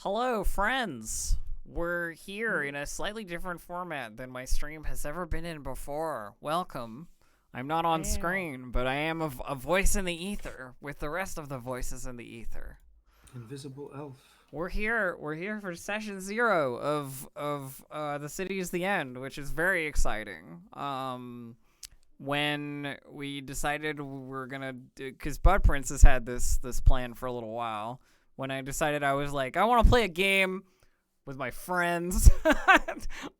Hello, friends. We're here in a slightly different format than my stream has ever been in before. Welcome. I'm not on Meow. screen, but I am a voice in the ether with the rest of the voices in the ether. Invisible elf. We're here. We're here for session 0 of The City is the End, which is very exciting. When we decided we were gonna, because Bud Prince has had this plan for a little while. When I decided, I was like, I want to play a game with my friends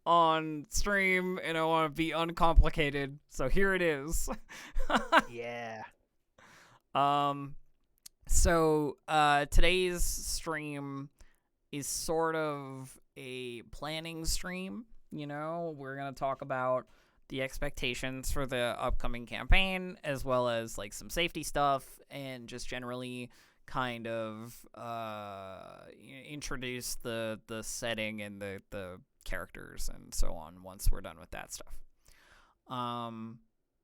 on stream, and I want to be uncomplicated. So here it is. Yeah. So today's stream is sort of a planning stream. You know, we're gonna talk about the expectations for the upcoming campaign, as well as like some safety stuff, and just generally kind of introduce the setting and the characters and so on once we're done with that stuff.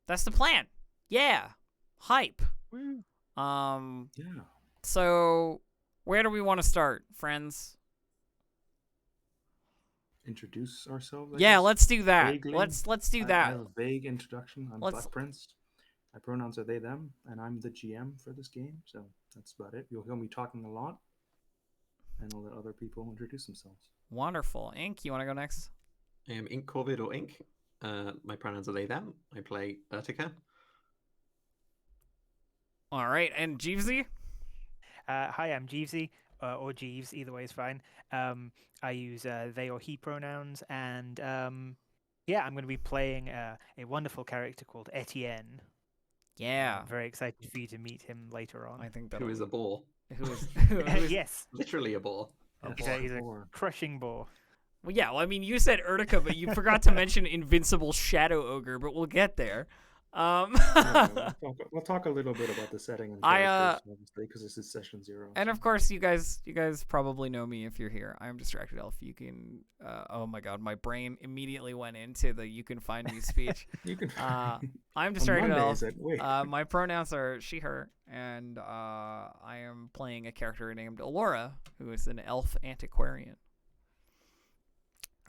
That's the plan. Yeah. Hype. Woo. Yeah. So where do we want to start, friends? Introduce ourselves. I Yeah, guess. let's do that. Vaguely. Let's do I that. have a vague introduction. I'm Let's- Bud Prince. My pronouns are they, them, and I'm the GM for this game. So that's about it. You'll hear me talking a lot, and I'll let other people introduce themselves. Wonderful. Ink, you want to go next? I am Ink Corvid or Ink. My pronouns are they, them. I play Urtica. All right, and Jeevesy? Hi, I'm Jeevesy, or Jeeves, either way is fine. I use they or he pronouns, and yeah, I'm going to be playing a wonderful character called Etienne. Yeah. I'm very excited for you to meet him later on. I think that Who is a boar. who is Yes, Literally a boar. he's a Or- crushing boar. Well, yeah, well, I mean, you said Urtica, but you forgot to mention Invincible Shadow Ogre, but we'll get there. Yeah, we'll talk a little bit about the setting and I, characters, obviously, because this is session 0. And so- of course, you guys probably know me if you're here. I'm Distracted Elf. You can, oh my god, my brain immediately went into the "you can find me" speech. you can. I'm on Distracted Elf. Mondays at wait. My pronouns are she, her, and I am playing a character named Alora, who is an elf antiquarian.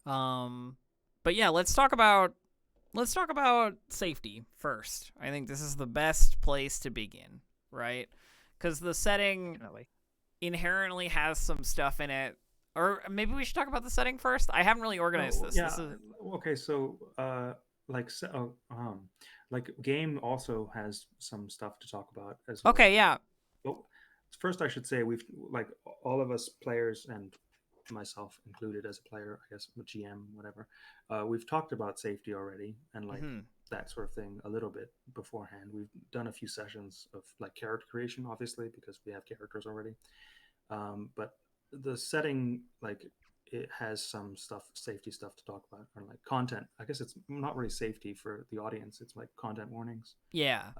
But yeah, let's talk about safety first. I think this is the best place to begin, right? Because the setting Definitely. inherently has some stuff in it. Or maybe we should talk about the setting first. I haven't really organized this. Yeah. This is... Okay. So, like game also has some stuff to talk about as well. Okay, yeah. Well, first I should say we've like all of us players and myself included as a player, I guess, a GM, whatever. We've talked about safety already and like Mhm. that sort of thing a little bit beforehand. We've done a few sessions of like character creation, obviously, because we have characters already. But the setting, like, it has some safety stuff to talk about, or like content. I guess it's not really safety for the audience. It's like content warnings. Yeah.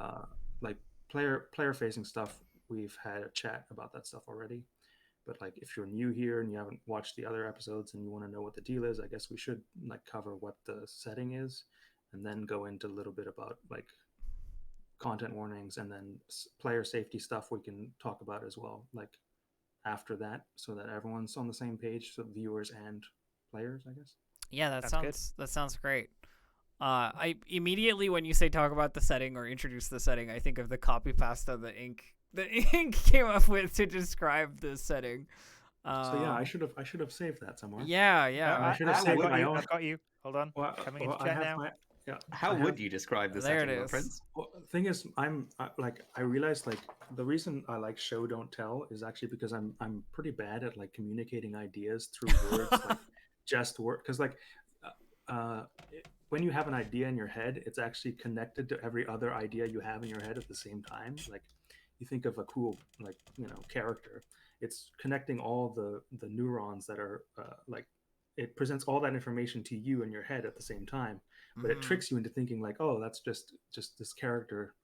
Like player facing stuff. We've had a chat about that stuff already. But like, if you're new here and you haven't watched the other episodes and you want to know what the deal is, I guess we should like cover what the setting is, and then go into a little bit about like content warnings, and then player safety stuff we can talk about as well, like after that, so that everyone's on the same page, so viewers and players, I guess. Yeah, That's good. that sounds great. I immediately, when you say talk about the setting or introduce the setting, I think of the copy pasta the Ink came up with to describe the setting. So yeah, I should have saved that somewhere. Yeah, yeah. I should have saved my own. I've got you. Hold on. Well, Coming well, into I chat have now. my. Yeah, How I have- would you describe the There it setting, is. Prince? Well, the thing is, I realized like the reason I like show don't tell is actually because I'm pretty bad at like communicating ideas through words, like just word. Because like when you have an idea in your head, it's actually connected to every other idea you have in your head at the same time. Like you think of a cool like character, it's connecting all the neurons that are like it presents all that information to you in your head at the same time, but it Mhm. tricks you into thinking like, oh, that's just this character.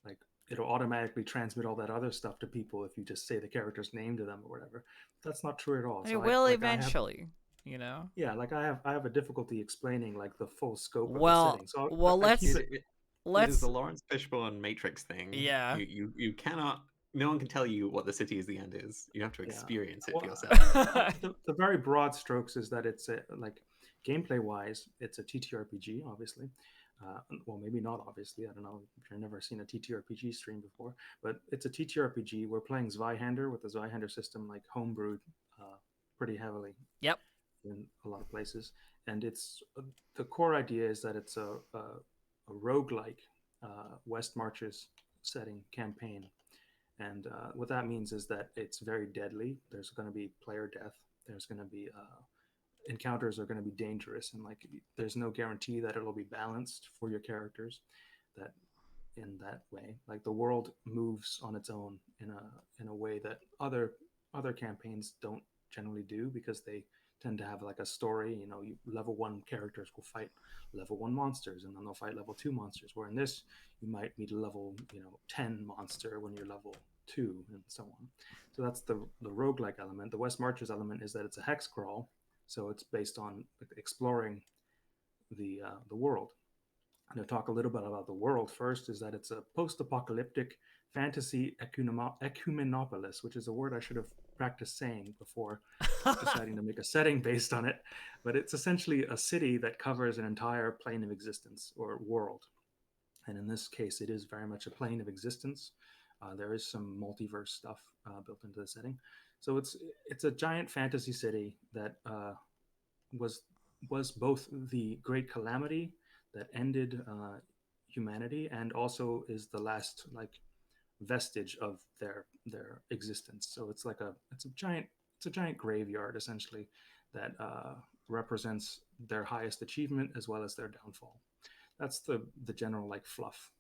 Like it'll automatically transmit all that other stuff to people if you just say the character's name to them or whatever. That's not true at all. It So will I have- eventually, you know. yeah, like I have a difficulty explaining like the full scope of Well- the setting. So well, I let's- keep It is Let's. the Lawrence Fishburne Matrix thing. Yeah. You cannot no one can tell you what the city is the end is. You have to Yeah. experience it Well, for yourself. the very broad strokes is that it's a, like gameplay wise, it's a TTRPG, obviously. Well, maybe not obviously. I don't know if you've never seen a TTRPG stream before, but it's a TTRPG. We're playing Zweihander with the Zweihander system, like homebrewed pretty heavily Yep. in a lot of places. And it's the core idea is that it's a roguelike West Marches setting campaign. And what that means is that it's very deadly. There's going to be player death. There's going to be encounters are going to be dangerous, and like there's no guarantee that it'll be balanced for your characters. That in that way, like the world moves on its own in a way that other campaigns don't generally do because they tend to have like a story. You know, you level 1 characters will fight level 1 monsters, and then they'll fight level 2 monsters. Where in this, you might meet a level 10 monster when you're level 2, and so on. So that's the roguelike element. The West Marches element is that it's a hex crawl, so it's based on exploring the world. And to talk a little bit about the world first, is that it's a post-apocalyptic fantasy ecumenopolis, which is a word I should have practiced saying before deciding to make a setting based on it. But it's essentially a city that covers an entire plane of existence or world. And in this case, it is very much a plane of existence. There is some multiverse stuff built into the setting. So it's a giant fantasy city that was both the great calamity that ended humanity, and also is the last like vestige of their existence. So it's a giant graveyard essentially that represents their highest achievement as well as their downfall. That's the general like fluff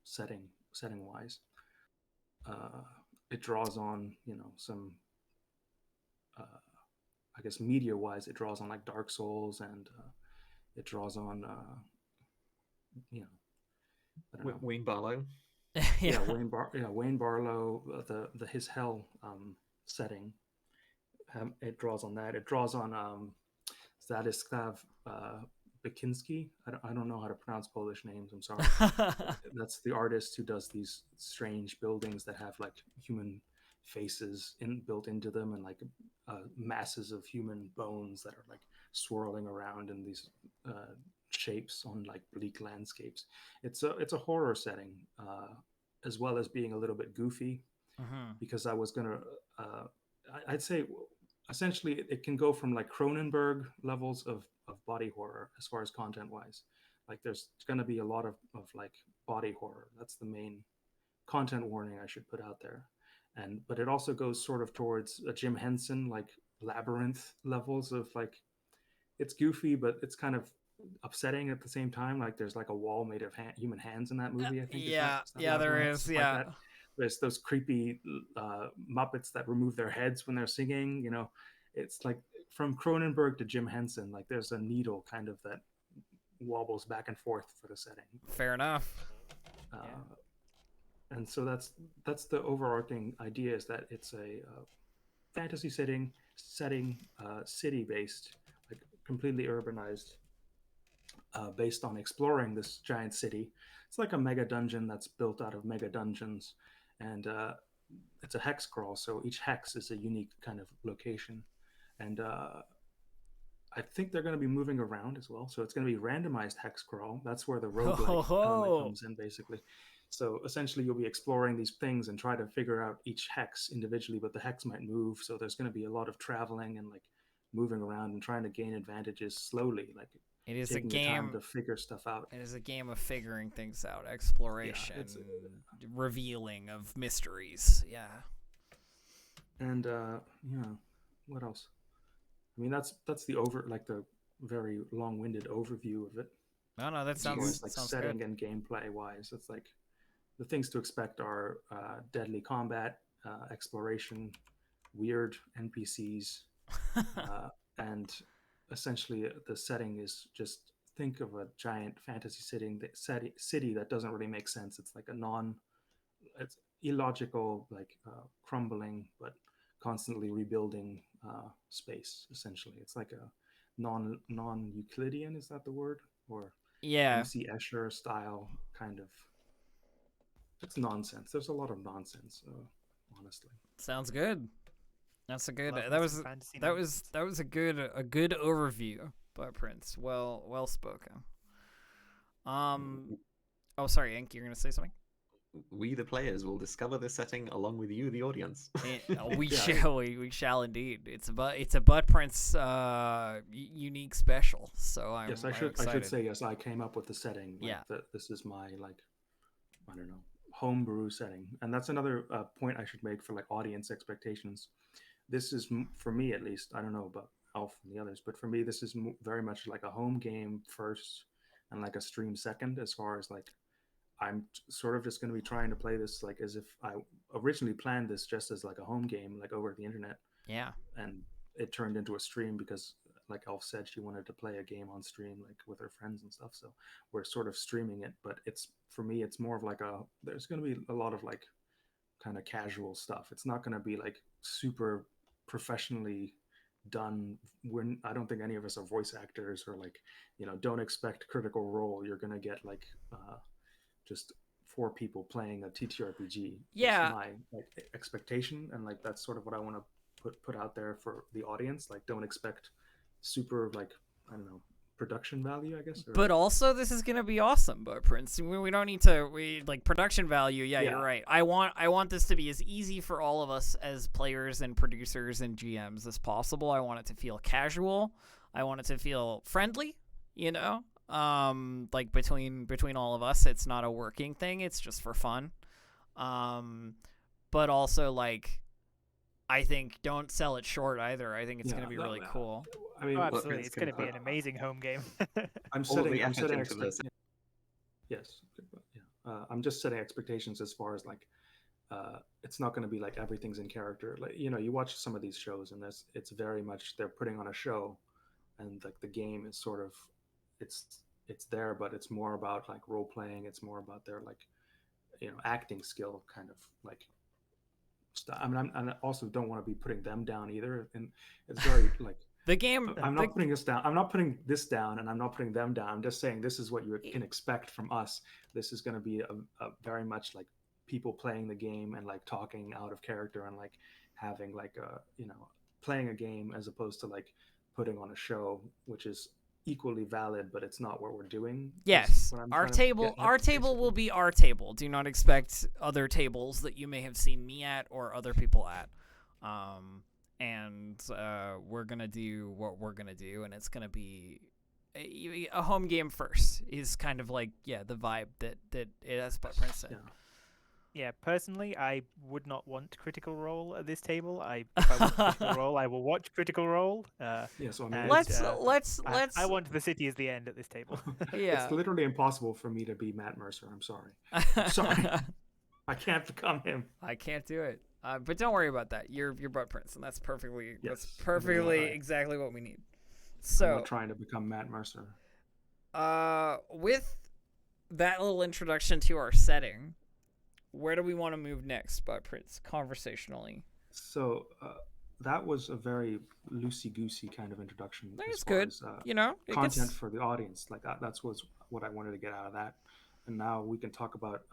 setting wise. It draws on some I guess media wise, it draws on like Dark Souls, and it draws on you know I don't know. Wayne Barlow. Yeah. Wayne Barlow, the His Hell setting. It draws on that. It draws on Zadislav Bekinski. I don't know how to pronounce Polish names. I'm sorry. That's the artist who does these strange buildings that have like human faces built into them, and like masses of human bones that are like swirling around in these shapes on like bleak landscapes. It's a horror setting, as well as being a little bit goofy, because I was gonna I'd say essentially it can go from like Cronenberg levels of body horror as far as content wise. Like there's going to be a lot of like body horror. That's the main content warning I should put out there. But it also goes sort of towards a Jim Henson like Labyrinth levels of like, it's goofy but it's kind of upsetting at the same time. Like there's like a wall made of human hands in that movie, I think. Yeah, is that yeah, there Labyrinth? is. Something Yeah. like that. There's those creepy Muppets that remove their heads when they're singing. It's like from Cronenberg to Jim Henson. Like there's a needle kind of that wobbles back and forth for the setting. Fair enough. And so that's the overarching idea, is that it's a fantasy setting, city based, like completely urbanized, based on exploring this giant city. It's like a mega dungeon that's built out of mega dungeons, and it's a hex crawl. So each hex is a unique kind of location, and I think they're going to be moving around as well. So it's going to be randomized hex crawl. That's where the roguelike element comes in, basically. So essentially, you'll be exploring these things and try to figure out each hex individually, but the hex might move. So there's going to be a lot of traveling and like moving around and trying to gain advantages slowly, like it is taking a game the time to figure stuff out. It is a game of figuring things out, exploration, revealing of mysteries. Yeah. And what else? I mean, that's the very long-winded overview of it. No, that sounds like sounds setting good. and gameplay wise. It's like the things to expect are deadly combat, exploration, weird NPCs, and essentially the setting is just, think of a giant fantasy city that doesn't really make sense. It's like it's illogical, like crumbling but constantly rebuilding space. Essentially, it's like a non-Euclidean. Is that the word? Or Yeah. MC Escher style kind of it's nonsense. There's a lot of nonsense, honestly. Sounds good. That's a good. Love That me was some fantasy that was nonsense. that was a good overview by Prince. Well spoken. Oh, sorry, Ink. You're gonna say something. We, the players, will discover this setting along with you, the audience. We Yeah. shall. We shall indeed. It's a Butt Prince unique special. So I'm. Yes, I'm I should excited. say yes. I came up with the setting. Like, Yeah. this is my like, I don't know, homebrew setting, and that's another point I should make for like audience expectations. This is for me at least. I don't know about Alf and the others, but for me, this is very much like a home game first, and like a stream second. As far as like, I'm sort of just going to be trying to play this like as if I originally planned this just as like a home game, like over the internet, Yeah. and it turned into a stream because like Elf said, she wanted to play a game on stream like with her friends and stuff, so we're sort of streaming it. But it's, for me, it's more of like there's going to be a lot of like kind of casual stuff. It's not going to be like super professionally done. I don't think any of us are voice actors, or like, don't expect Critical Role. You're going to get like just four people playing a TTRPG. Yeah. Is my like expectation, and like that's sort of what I want to put out there for the audience. Like, don't expect super like, I don't know, production value, I guess. But also, this is gonna be awesome, Butt Prince. We don't need to. We like production value. Yeah, Yeah. you're right. I want this to be as easy for all of us as players and producers and GMs as possible. I want it to feel casual. I want it to feel friendly. Like between all of us, it's not a working thing. It's just for fun. But also, like, I think don't sell it short either. I think it's gonna be really cool. I mean, Oh, absolutely. Prince It's going to can- be an amazing home game. I'm All of setting. the I'm effort setting into this. Yes. Yeah. I'm just setting expectations as far as like, it's not going to be like everything's in character. Like, you watch some of these shows, and it's very much they're putting on a show, and like the game is sort of, it's there, but it's more about like role playing. It's more about their like, acting skill, kind of like stuff. I mean, I also don't want to be putting them down either, and it's very like. The game. I'm not putting this down. I'm not putting this down, and I'm not putting them down. I'm just saying this is what you can expect from us. This is going to be a very much like people playing the game and like talking out of character and like having like playing a game as opposed to like putting on a show, which is equally valid, but it's not what we're doing. Yes, what I'm our trying to table. get at, Our table basically. will be our table. Do not expect other tables that you may have seen me at or other people at. And we're gonna do what we're gonna do, and it's gonna be a home game first. Is kind of like the vibe that it has. But Prince said. Yeah. Yeah, personally, I would not want Critical Role at this table. If I want Critical Role, I will watch Critical Role. Yeah. So I mean, And, Let's I want the city as the end at this table. Yeah. It's literally impossible for me to be Matt Mercer. I'm sorry. Sorry. I can't become him. I can't do it. But don't worry about that. You're Butt Prince, and that's perfectly Yes. exactly what we need. I'm So not trying to become Matt Mercer. with that little introduction to our setting, where do we want to move next, Butt Prince, conversationally? So that was a very loosey-goosey kind of introduction. That's as far good. as, It content gets, for the audience. Like that's was what I wanted to get out of that. And now we can talk about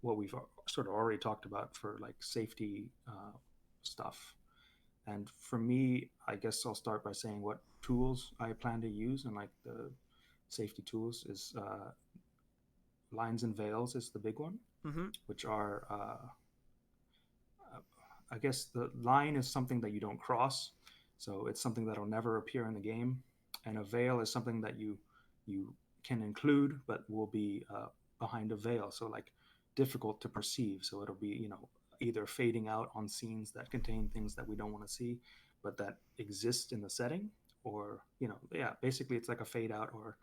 what we've sort of already talked about for like safety stuff. And for me, I guess I'll start by saying what tools I plan to use. And like the safety tools is lines and veils is the big one, which are I guess the line is something that you don't cross, so it's something that'll never appear in the game, and a veil is something that you can include but will be behind a veil, so like difficult to perceive. So it'll be either fading out on scenes that contain things that we don't want to see, but that exist in the setting, or basically it's like a fade out or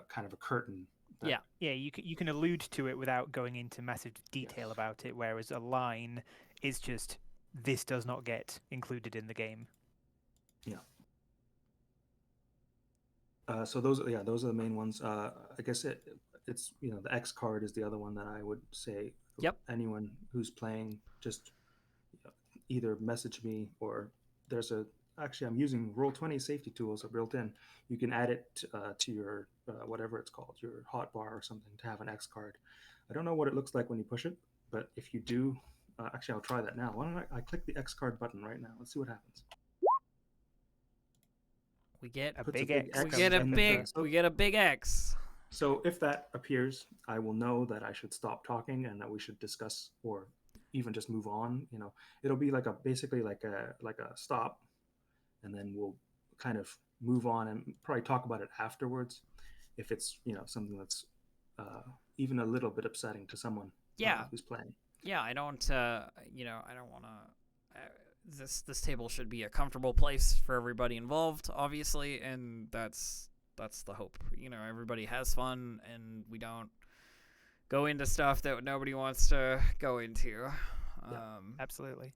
kind of a curtain. Yeah. Yeah, you can allude to it without going into massive detail about it, whereas a line is just, this does not get included in the game. Yeah. So those are the main ones. I guess it's the X card is the other one that I would say. Yep. Anyone who's playing, just either message me, or actually I'm using Roll20 safety tools are built in. You can add it to your whatever it's called, your hotbar or something, to have an X card. I don't know what it looks like when you push it, But if you do, actually, I'll try that now. Why don't I click the X card button right now? Let's see what happens. We get A Puts big X. we comes get a in the big front. we get a big X. So if that appears, I will know that I should stop talking and that we should discuss or even just move on. You know, it'll be like basically like a stop, and then we'll kind of move on and probably talk about it afterwards if it's something that's even a little bit upsetting to someone who's playing. Yeah, I don't I don't want to. This table should be a comfortable place for everybody involved, obviously, and that's the hope. Everybody has fun, and we don't go into stuff that nobody wants to go into. Absolutely.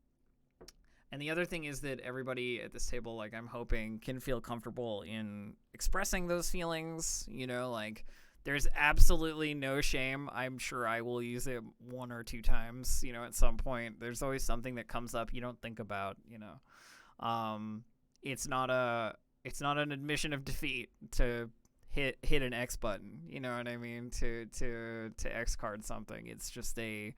And the other thing is that everybody at this table, like, I'm hoping, can feel comfortable in expressing those feelings. Like, there's absolutely no shame. I'm sure I will use it 1 or 2 times, at some point. There's always something that comes up you don't think about, It's not an admission of defeat to hit an X button, you know what I mean? To X card something. It's just a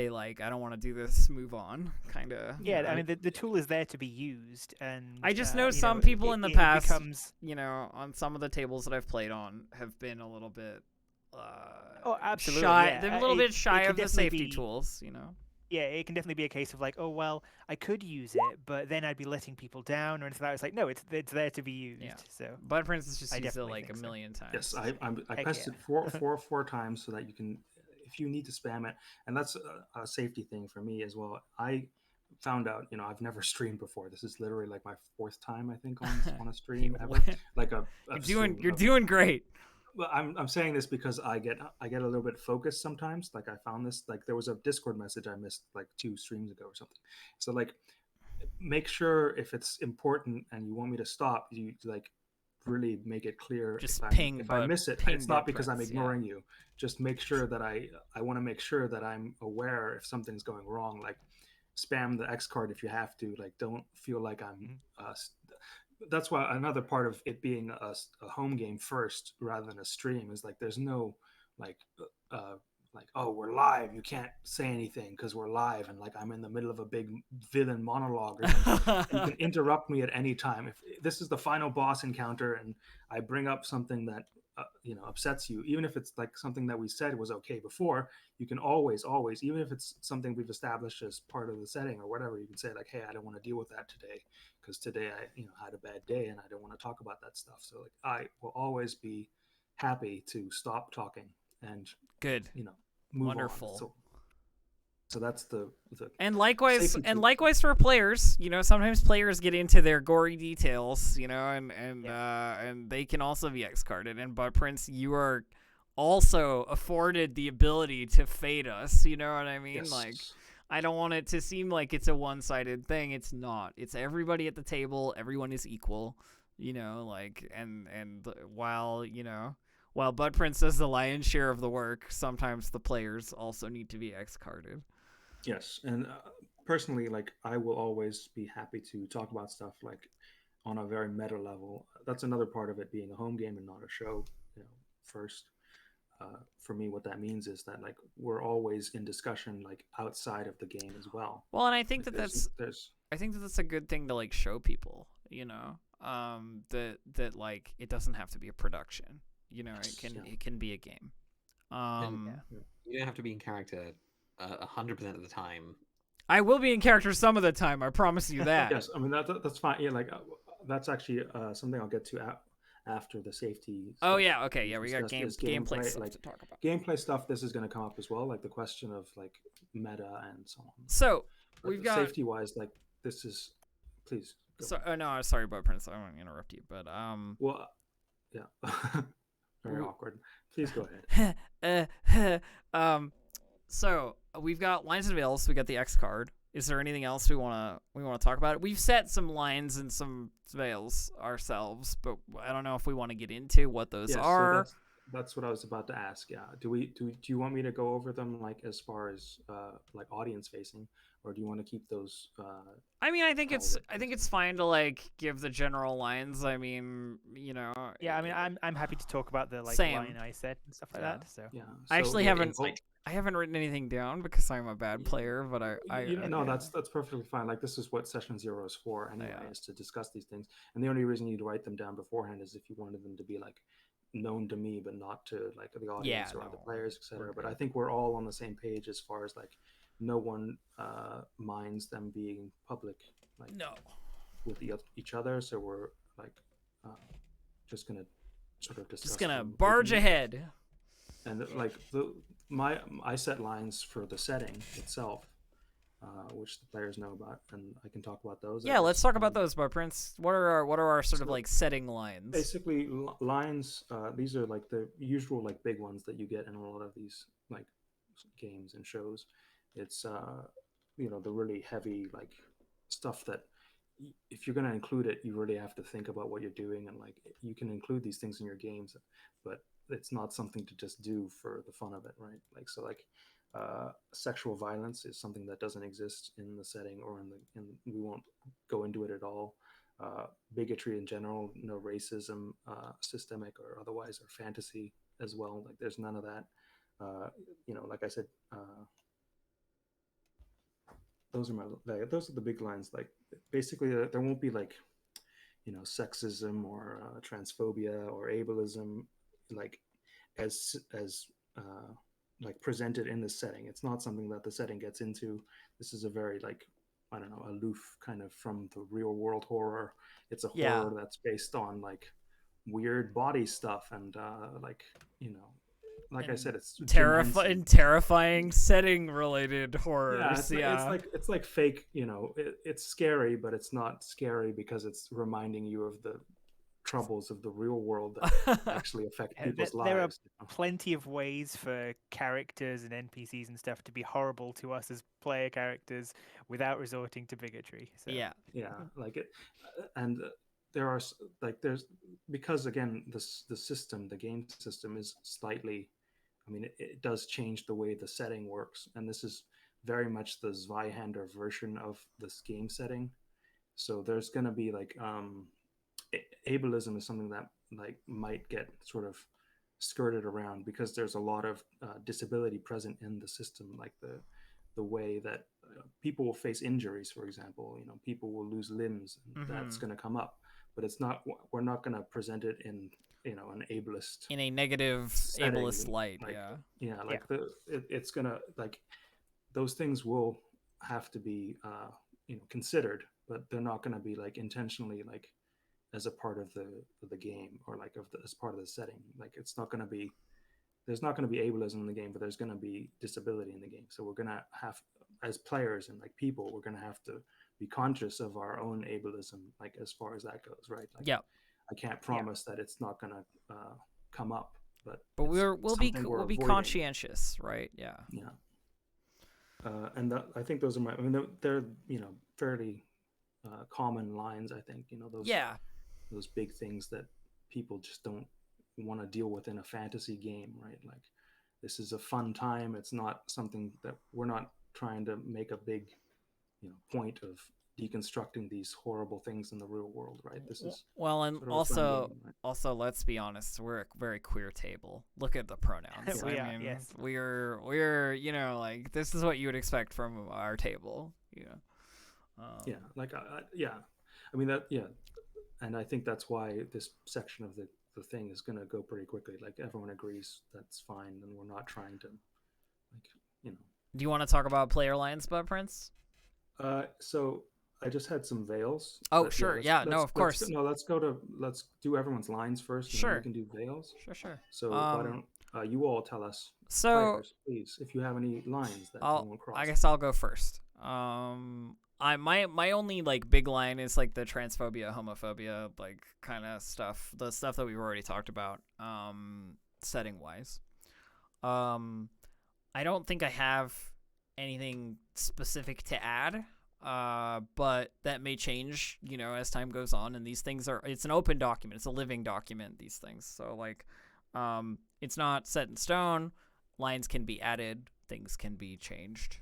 like, I don't want to do this, move on, kind of. Yeah, I mean, the tool is there to be used, and I just know some people in the it past, becomes... on some of the tables that I've played on, have been a little bit oh, absolutely, shy. yeah. They're a little bit shy can of the definitely safety be- tools, Yeah, it can definitely be a case of like, oh well, I could use it, but then I'd be letting people down or anything like that. It's like, no, it's there to be used. Yeah. So Bud Prince has just I used it definitely like a think so. million times. Yes, I Heck pressed yeah. it four times so that you can, if you need to spam it, and that's a safety thing for me as well. I found out, I've never streamed before. This is literally like my 4th time, I think, on a stream ever. Like You're doing great. Well, I'm saying this because I get a little bit focused sometimes. Like I found this, like there was a Discord message I missed like 2 streams ago or something. So like, make sure if it's important and you want me to stop, you like really make it clear. Just if I miss it, ping it's not Bud because I'm Prince, ignoring you. Just make sure that I want to make sure that I'm aware if something's going wrong. Like spam the X card if you have to. Like don't feel like I'm. That's why another part of it being a home game first rather than a stream is like there's no like oh, we're live, you can't say anything because we're live, and like I'm in the middle of a big villain monologue or something. You can interrupt me at any time. If this is the final boss encounter and I bring up something that upsets you, even if it's like something that we said was okay before, you can always, even if it's something we've established as part of the setting or whatever, you can say like, hey, I don't want to deal with that today because today I had a bad day and I don't want to talk about that stuff. So like I will always be happy to stop talking and Good. Move Wonderful. on. So that's the and likewise safety tool. Likewise for players, sometimes players get into their gory details, and they can also be X-carded. And Bud Prince, you are also afforded the ability to fade us, you know what I mean? Yes. Like, I don't want it to seem like it's a one-sided thing. It's not. It's everybody at the table. Everyone is equal, like, and while Bud Prince does the lion's share of the work, sometimes the players also need to be X-carded. Yes, and personally, like I will always be happy to talk about stuff like on a very meta level. That's another part of it being a home game and not a show. First, for me, what that means is that like we're always in discussion like outside of the game as well. Well, and I think Like, I think that's a good thing to like show people. That like it doesn't have to be a production. It can be a game. You don't have to be in character 100% of the time. I will be in character some of the time. I promise you that. Yes, I mean that's fine. Yeah, like that's actually something I'll get to after the safety. Oh stuff. yeah, okay, yeah, we got Discuss this gameplay stuff like to talk about. gameplay stuff. This is going to come up as well, like the question of like meta and so on. So But we've got safety wise, like this is. Please. Go. So no, sorry, Bud Prince. I don't want to interrupt you, but Well, yeah. Very awkward. Please go ahead. So we've got lines and veils. We got the X card. Is there anything else we want to talk about? We've set some lines and some veils ourselves, but I don't know if we want to get into what those are. So that's what I was about to ask. Yeah. Do you want me to go over them like as far as like audience facing, or do you want to keep those? I mean, I think it's fine to like give the general lines. I mean, Yeah, I mean, I'm happy to talk about the like Same. line I said and stuff like that. So Yeah. I actually haven't. I haven't written anything down because I'm a bad player, but No, that's perfectly fine. Like this is what session 0 is for anyway, Yeah. is to discuss these things. And the only reason you'd write them down beforehand is if you wanted them to be like known to me, but not to like the audience or no, the players, etc. we're But I good. think we're all on the same page as far as like no one minds them being public, like No. with each other. So we're like just gonna sort of discuss. Just gonna them barge openly. ahead. And like I set lines for the setting itself, which the players know about, and I can talk about those. I Yeah, let's guess. talk about those, Bar Prince. What are our sort of So like setting lines? basically, lines. These are like the usual like big ones that you get in a lot of these like games and shows. It's the really heavy like stuff that if you're going to include it, you really have to think about what you're doing, and like you can include these things in your games, but it's not something to just do for the fun of it, right? Like so, like sexual violence is something that doesn't exist in the setting or in we won't go into it at all. Bigotry in general, no racism, systemic or otherwise, or fantasy as well. Like there's none of that. Like I said, those are the big lines. Like basically, there won't be like sexism or transphobia or ableism, like as like presented in this setting. It's not something that the setting gets into. This is a very like I don't know, aloof kind of from the real world horror. It's a horror that's based on like weird body stuff and like like I said, it's terrifying setting related horrors. It's like fake. It's scary, but it's not scary because it's reminding you of the troubles of the real world that actually affect people's lives. There are plenty of ways for characters and NPCs and stuff to be horrible to us as player characters without resorting to bigotry. So. Yeah, like it, and there are like there's because again the game system is slightly. I mean, it does change the way the setting works, and this is very much the Zweihander version of this game setting. So there's going to be like ableism is something that like might get sort of skirted around because there's a lot of disability present in the system, like the way that people will face injuries, for example. People will lose limbs, and that's going to come up, but it's not. We're not going to present it in an ableist in a negative setting, ableist light. Like it's gonna like those things will have to be considered, but they're not going to be like intentionally like as a part of the game or like as part of the setting. Like it's not going to be there's not going to be ableism in the game, but there's going to be disability in the game. So we're going to have, as players and like people, we're going to have to be conscious of our own ableism, like as far as that goes, right? Like, I can't promise that it's not going to come up, but we'll be conscientious, right? Yeah. And I think those are they're fairly common lines. I think those big things that people just don't want to deal with in a fantasy game, right? Like this is a fun time. It's not something that we're not trying to make a big point of deconstructing these horrible things in the real world, right? This is and also let's be honest, we're a very queer table. Look at the pronouns. We're like this is what you would expect from our table. And I think that's why this section of the thing is going to go pretty quickly. Like everyone agrees that's fine, and we're not trying to Do you want to talk about player lines, Bud Prince? So I just had some veils. Oh, sure. Of course. Let's do everyone's lines first. And then we can do veils. Sure. So why don't you all tell us, players, please, if you have any lines that you won't cross. I guess I'll go first. My only like big line is like the transphobia, homophobia, like kind of stuff. The stuff that we've already talked about, setting wise. I don't think I have anything specific to add. But that may change, as time goes on, and these things it's an open document. It's a living document, these things. So like, it's not set in stone. Lines can be added, things can be changed,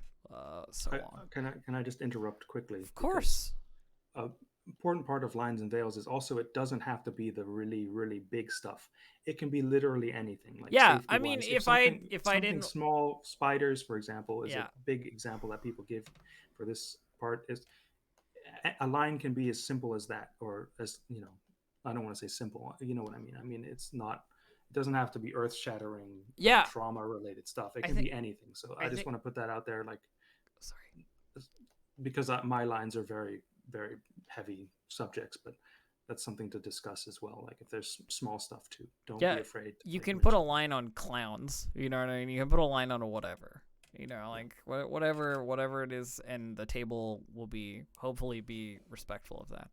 so on. Can I just interrupt quickly? Of course. important part of lines and veils is also it doesn't have to be the really really big stuff. It can be literally anything, like Yeah, safety I mean, wise. if I Something didn't, small, spiders for example is a yeah, big example that people give for this part. Is a line can be as simple as that, or as I don't want to say simple. You know what I mean? I mean it's not. It doesn't have to be earth shattering, like yeah, trauma related stuff. It I can think be anything. So I I just think. want to put that out there, like Sorry. because my lines are very very heavy subjects, but that's something to discuss as well. Like if there's small stuff too, don't Yeah, be afraid to you like can put a mention. line on clowns. You know what I mean? You can put a line on a whatever. Like whatever it is, and the table will be hopefully be respectful of that.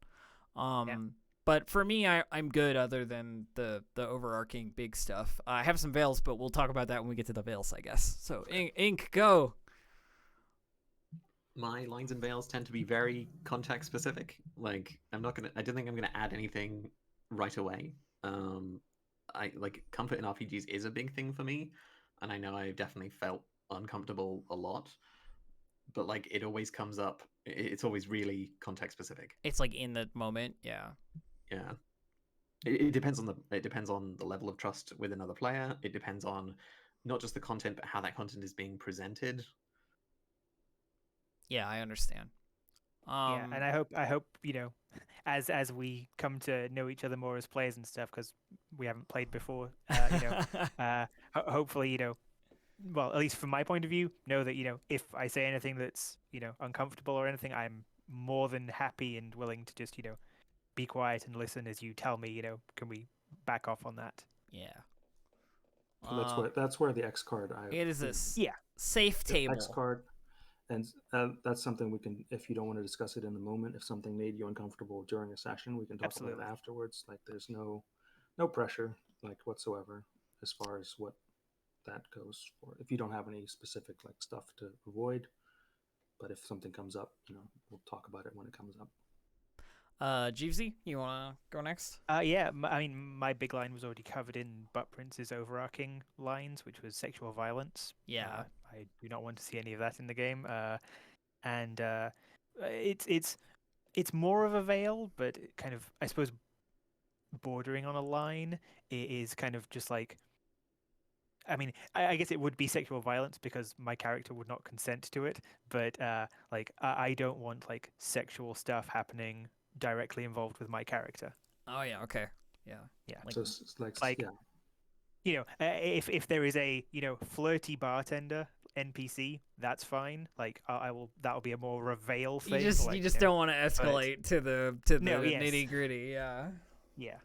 Yeah. But for me, I'm good other than the overarching big stuff. I have some veils, but we'll talk about that when we get to the veils, I guess. So ink go. My lines and veils tend to be very context specific. Like I don't think I'm gonna add anything right away. I like comfort in RPGs is a big thing for me, and I know I've definitely felt uncomfortable a lot. But like it always comes up. It's always really context specific. It's like in the moment, yeah. Yeah. It depends on the level of trust with another player. It depends on not just the content, but how that content is being presented. Yeah, I understand. Yeah, and I hope as we come to know each other more as players and stuff, because we haven't played before, hopefully well, at least from my point of view, know that if I say anything that's uncomfortable or anything, I'm more than happy and willing to just be quiet and listen as you tell me. Can we back off on that? yeah. So that's where the X card. It is a Yeah, safe table. X card, and that's something we can. If you don't want to discuss it in the moment, if something made you uncomfortable during a session, we can talk about absolutely. it afterwards. Like there's no pressure like whatsoever as far as what that goes for. If you don't have any specific like stuff to avoid, but if something comes up, we'll talk about it when it comes up. Jeevesy, you wanna go next? Yeah, I mean, my big line was already covered in Butt Prince's overarching lines, which was sexual violence. Yeah. I do not want to see any of that in the game. And it's more of a veil, but kind of, I suppose, bordering on a line. It is kind of just like, I mean, I guess it would be sexual violence because my character would not consent to it. But like, I don't want like sexual stuff happening directly involved with my character. Oh yeah, okay. Yeah. Yeah. So it's Like, yeah. If there is a flirty bartender NPC, that's fine. Like I will, that'll be a more a veil thing. You just don't want to escalate to the yes. nitty gritty. Yeah. Yeah.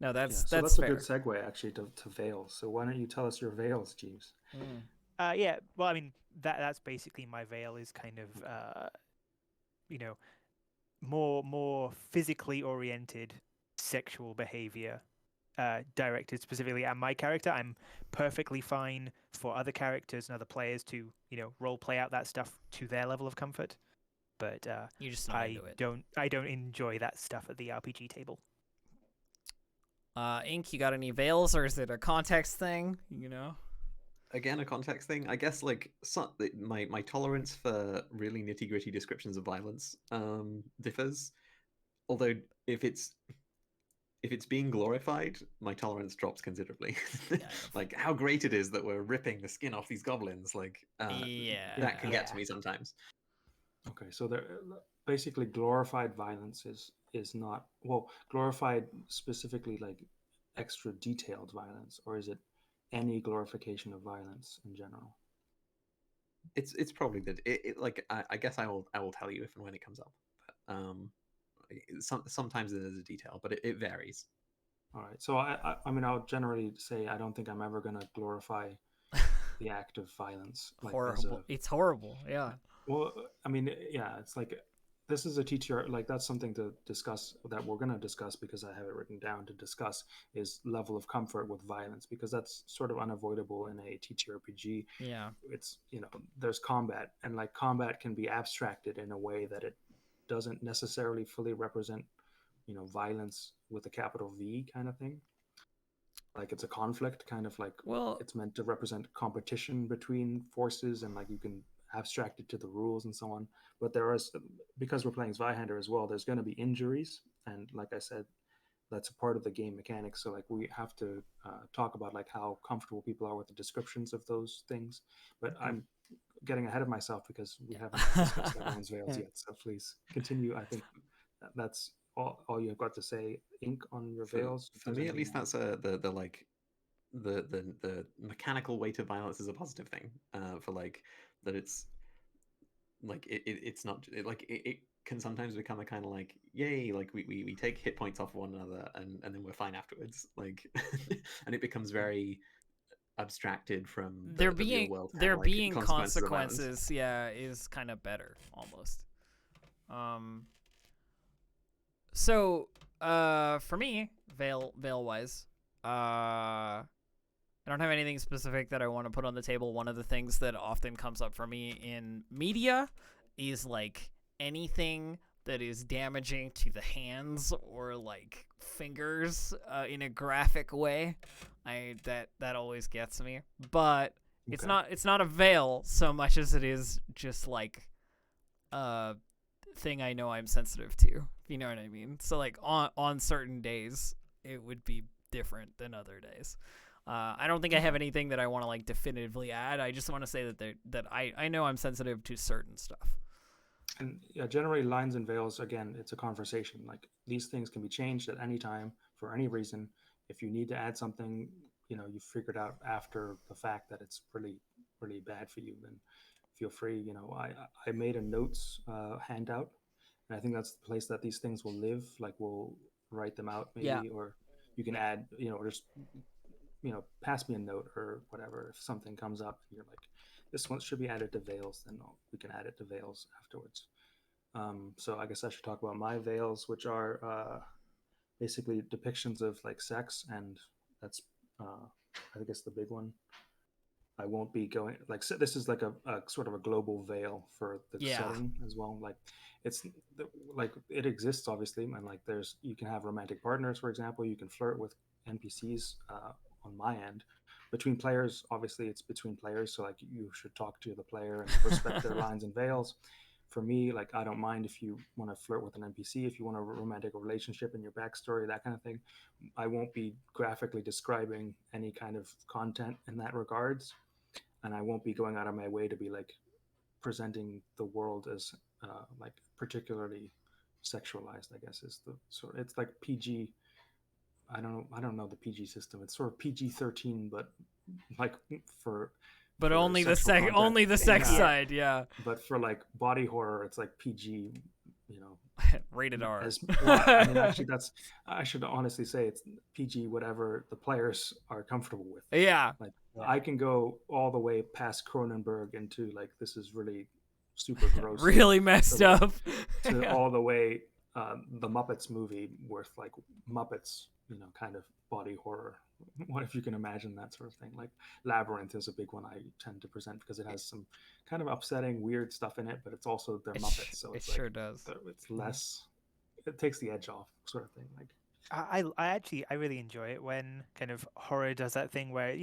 No, that's so that's that's fair. a good segue actually to veils. So why don't you tell us your veils, Jeeves? Yeah. Well, I mean that's basically my veil is kind of more physically oriented sexual behavior directed specifically at my character. I'm perfectly fine for other characters and other players to role play out that stuff to their level of comfort, but You just not into it. I don't enjoy that stuff at the RPG table. Ink, you got any veils, or is it a context thing? Again, a context thing. I guess like my tolerance for really nitty gritty descriptions of violence differs. Although if it's being glorified, my tolerance drops considerably. Like how great it is that we're ripping the skin off these goblins. Like that can get to me sometimes. Okay, so there basically glorified violence is not glorified specifically like extra detailed violence, or is it any glorification of violence in general? It's probably that like I guess I will tell you if and when it comes up. But, sometimes it is a detail, but it varies. All right, so I mean I'll generally say I don't think I'm ever gonna glorify the act of violence. Like horrible. It's horrible. Yeah. Well, I mean, yeah, it's like this is a TTR, like that's something to discuss that we're going to discuss because I have it written down to discuss is level of comfort with violence, because that's sort of unavoidable in a TTRPG. Yeah. It's, there's combat, and like combat can be abstracted in a way that it doesn't necessarily fully represent, violence with a capital V kind of thing. Like it's a conflict, kind of like, it's meant to represent competition between forces, and like you can abstracted to the rules and so on. But there is, because we're playing Zweihander as well, there's going to be injuries, and like I said, that's a part of the game mechanics. So like we have to talk about like how comfortable people are with the descriptions of those things. But I'm getting ahead of myself because we haven't discussed everyone's veils yet. So please continue. I think that's all you've got to say, Ink, on your veils. For me, at least, that's the like the mechanical weight of violence is a positive thing. For like that, it's like it's not like it can sometimes become a kind of like, yay, like we take hit points off one another and then we're fine afterwards, like and it becomes very abstracted from there the real being world kind there of, like, being consequences of violence. consequences, yeah, is kind of better almost. So for me, veil wise, I don't have anything specific that I want to put on the table. One of the things that often comes up for me in media is like anything that is damaging to the hands or like fingers in a graphic way. That always gets me. But it's not a veil so much as it is just like a thing I know I'm sensitive to. If you know what I mean. So like on certain days it would be different than other days. I don't think I have anything that I want to like definitively add. I just want to say that I know I'm sensitive to certain stuff. And yeah, generally lines and veils, again, it's a conversation. Like these things can be changed at any time for any reason. If you need to add something, you figured out after the fact that it's really, really bad for you, then feel free. I made a notes handout, and I think that's the place that these things will live. Like we'll write them out maybe, Yeah. or you can add, or just pass me a note or whatever. If something comes up and you're like, this one should be added to veils, then we can add it to veils afterwards. So I guess I should talk about my veils, which are basically depictions of like sex, and that's I guess the big one. I won't be going like, so this is like a sort of a global veil for the setting as well. Like it's like it exists obviously, and like you can have romantic partners, for example. You can flirt with NPCs on my end. Between players, obviously it's between players, so like you should talk to the player and respect their lines and veils. For me, like I don't mind if you want to flirt with an NPC, if you want a romantic relationship in your backstory, that kind of thing. I won't be graphically describing any kind of content in that regards, and I won't be going out of my way to be like presenting the world as like particularly sexualized, I guess is the sort. It's like PG. I don't know the PG system. It's sort of PG-13, but like for only the sexual content. only the sex Yeah. side, yeah. But for like body horror, it's like PG, Rated R. I mean, actually, I should honestly say it's PG, whatever the players are comfortable with. Yeah. Like I can go all the way past Cronenberg into like, this is really super gross. Really messed up. To Yeah. all the way, the Muppets movie with like Muppets, kind of body horror. What if you can imagine that sort of thing? Like Labyrinth is a big one I tend to present because it has some kind of upsetting, weird stuff in it, but it's also their Muppets, so it's sure does. It's less. It takes the edge off, sort of thing. Like I really enjoy it when kind of horror does that thing where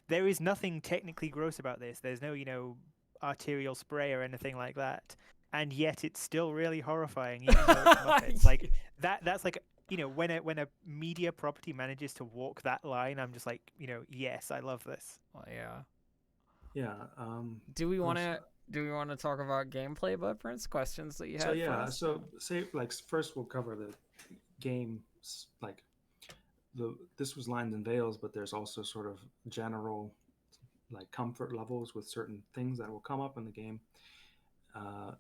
there is nothing technically gross about this. There's no arterial spray or anything like that, and yet it's still really horrifying. Even though it's Muppets. Like that. That's like. When a media property manages to walk that line, I'm just like, yes, I love this. Well, yeah. Yeah. Do we want to talk about gameplay, Budprints? Questions that you had? So yeah. For us? So say like first we'll cover the game. Like this was lines and veils, but there's also sort of general like comfort levels with certain things that will come up in the game.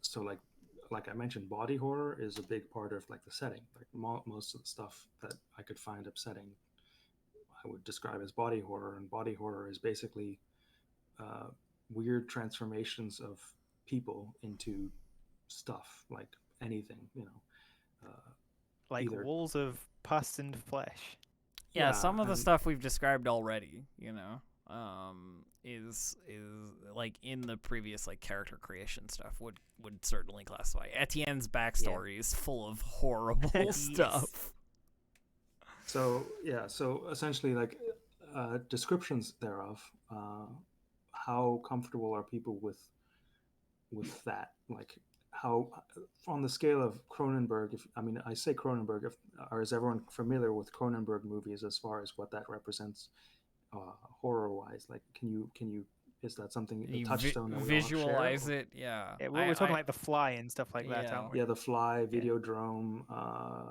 So like I mentioned, body horror is a big part of like the setting. Like most of the stuff that I could find upsetting, I would describe as body horror. And body horror is basically weird transformations of people into stuff, like anything, like either walls of pus and flesh. Yeah, some of the stuff we've described already, is like in the previous like character creation stuff would certainly classify. Etienne's backstory is full of horrible stuff. So essentially like descriptions thereof. How comfortable are people with with that, like how on the scale of Cronenberg. If I mean, I say Cronenberg, or is everyone familiar with Cronenberg movies as far as what that represents horror wise? Like, can you is that something a You touchstone that we all share? visualize it, yeah. Yeah, we're talking like The Fly and stuff like that, Yeah. aren't we? Yeah, The Fly, Videodrome. I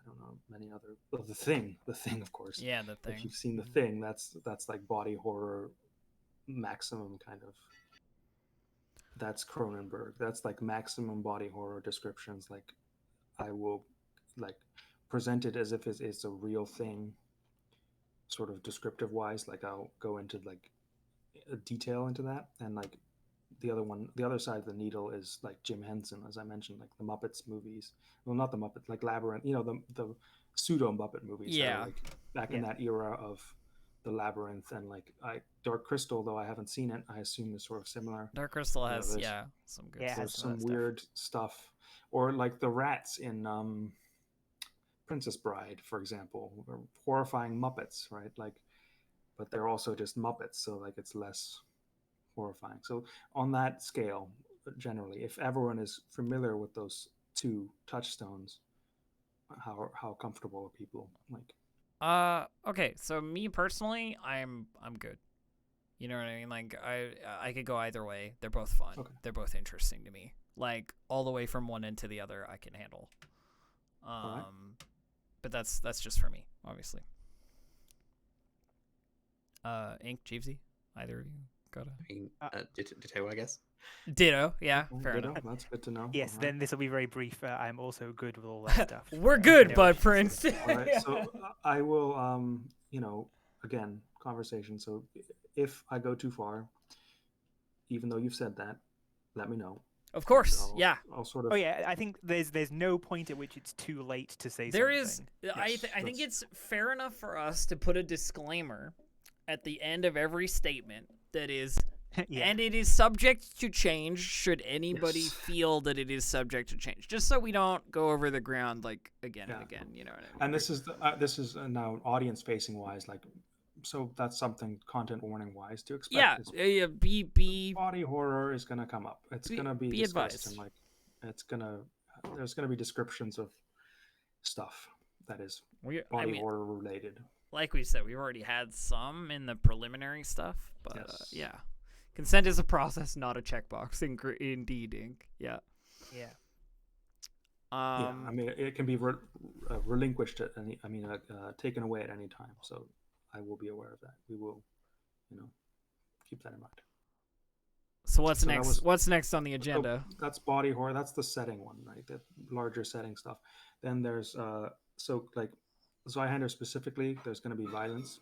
don't know many other. Well, The Thing, of course. yeah, the If thing. you've seen The Thing, that's like body horror maximum kind of. That's Cronenberg. That's like maximum body horror descriptions. Like, I will like present it as if it's a real thing, sort of descriptive wise. Like, I'll go into like a detail into that, and like the other side of the needle is like Jim Henson, as I mentioned, like the Muppets movies. Well, not the Muppets, like Labyrinth. The pseudo Muppet movies. That Yeah. are like back in that era of the Labyrinth, and like Dark Crystal, though I haven't seen it, I assume is sort of similar. Dark Crystal You know, has there's- some good Yeah, it stuff. has There's some of some that stuff. weird stuff, or like the rats in Princess Bride, for example, are horrifying Muppets, right? Like, but they're also just Muppets, so like it's less horrifying. So on that scale, generally, if everyone is familiar with those two touchstones, how comfortable are people? Like, Okay, so me personally, I'm good. You know what I mean? Like, I could go either way. They're both fun. Okay. They're both interesting to me. Like, all the way from one end to the other, I can handle. right. But that's just for me, obviously. Ink, Jeevesy, either of you got a I mean, Ditto, I guess. ditto? Yeah, fair ditto, enough. that's good to know. Yes, All right. then this will be very brief. I'm also good with all that stuff. We're I good, know Bud it's- Prince. All right, so I will, again, conversation. So if I go too far, even though you've said that, let me know. Of course, I'll- yeah. I'll sort of. Oh yeah, I think there's no point at which it's too late to say There is. something. I Yes, think that's- it's fair enough for us to put a disclaimer at the end of every statement that is, Yeah. and it is subject to change. Should anybody Yes. feel that it is subject to change, just so we don't go over the ground like again and Yeah. again. You know what I mean? And this is now audience facing wise, like, so that's something content warning wise to expect. yeah, is yeah. Be body horror is gonna come up. It's gonna be discussed, advised. and like there's gonna be descriptions of stuff that is I body mean, horror related. like we said, we've already had some in the preliminary stuff, but Yes. yeah, consent is a process, not a checkbox. Indeed, Ink. Yeah. Yeah. Yeah, I mean it can be relinquished at any. Taken away at any time. So I will be aware of that. We will, keep that in mind. So what's So that next? was- What's next on the agenda? So that's body horror. That's the setting one, right? The larger setting stuff. Then there's Zweihander specifically. There's going to be violence.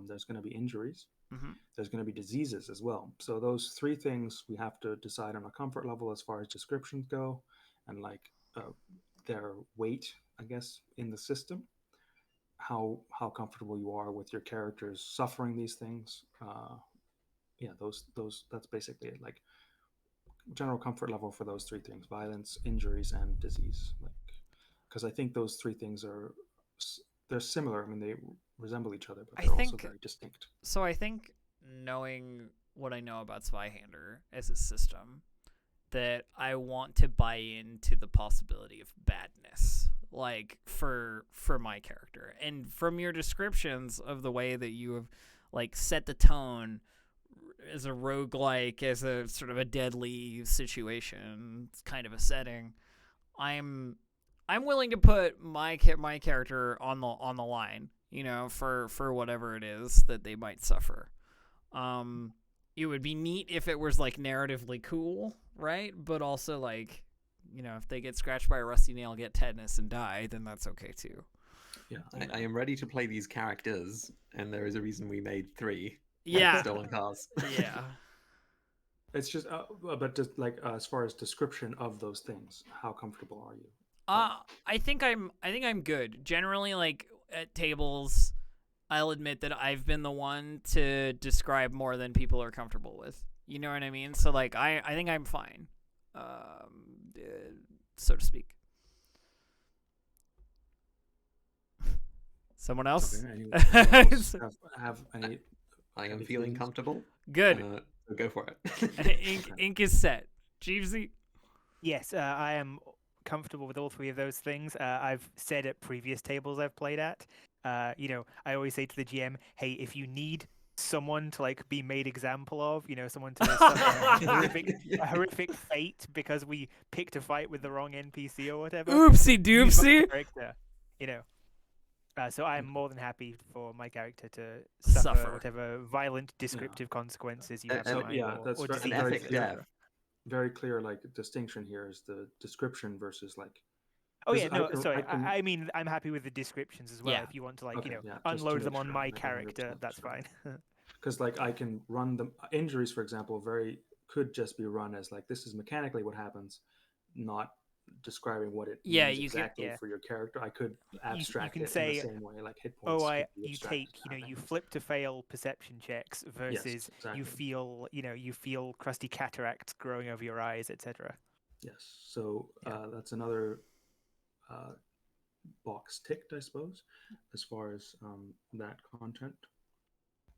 There's going to be injuries. Mhm. There's going to be diseases as well. So those three things we have to decide on a comfort level as far as descriptions go, and like their weight, I guess, in the system. How comfortable you are with your characters suffering these things. Those that's basically it. Like, general comfort level for those three things: violence, injuries, and disease. Like, because I think those three things they're similar. I mean, they resemble each other, but I they're also think- very distinct. So I think knowing what I know about Zweihander as a system, that I want to buy into the possibility of badness, like for my character. And from your descriptions of the way that you have like set the tone as a roguelike, as a sort of a deadly situation, kind of a setting, I'm willing to put my character on the line, for whatever it is that they might suffer. It would be neat if it was like narratively cool, right? But also like, if they get scratched by a rusty nail, get tetanus, and die, then that's okay too. Yeah, I am ready to play these characters, and there is a reason we made 3. Yeah, Stolen cars. yeah. it's just, but just like as far as description of those things, how comfortable are you? I think I'm good. Generally, like at tables, I'll admit that I've been the one to describe more than people are comfortable with. You know what I mean? So like, I think I'm fine, so to speak. Someone else? Okay, anyone else have any? I am Any feeling feelings? comfortable. Good. So go for it. Ink is set. Jeevesy? Yes, I am comfortable with all three of those things. I've said at previous tables I've played at, I always say to the GM, hey, if you need someone to like be made example of, someone to suffer a horrific fate because we picked a fight with the wrong NPC or whatever. Oopsie use my doopsie. character, so I'm more than happy for my character to Suffer. suffer whatever violent descriptive consequences you have So, in mind, yeah, or, that's or very- An diseases, epic etc. death. Very clear like distinction here is the description versus like. Oh 'cause yeah, I no, can- sorry. I can- I mean, I'm happy with the descriptions as well. Yeah. If you want to, like, Okay, yeah, just to unload make them on sure, my like, 100% character, that's sure. fine. Because like I can run them injuries, for example, could just be run as like this is mechanically what happens, not describing what it Yeah, means you can- exactly yeah. for your character. I could abstract can it in say, the same way, like hit points. Oh, could be you abstracted take, kind of you thing. flip to fail perception checks versus exactly. you feel crusty cataracts growing over your eyes, etc. Yes. So Yeah. that's another box ticked, I suppose, as far as that content.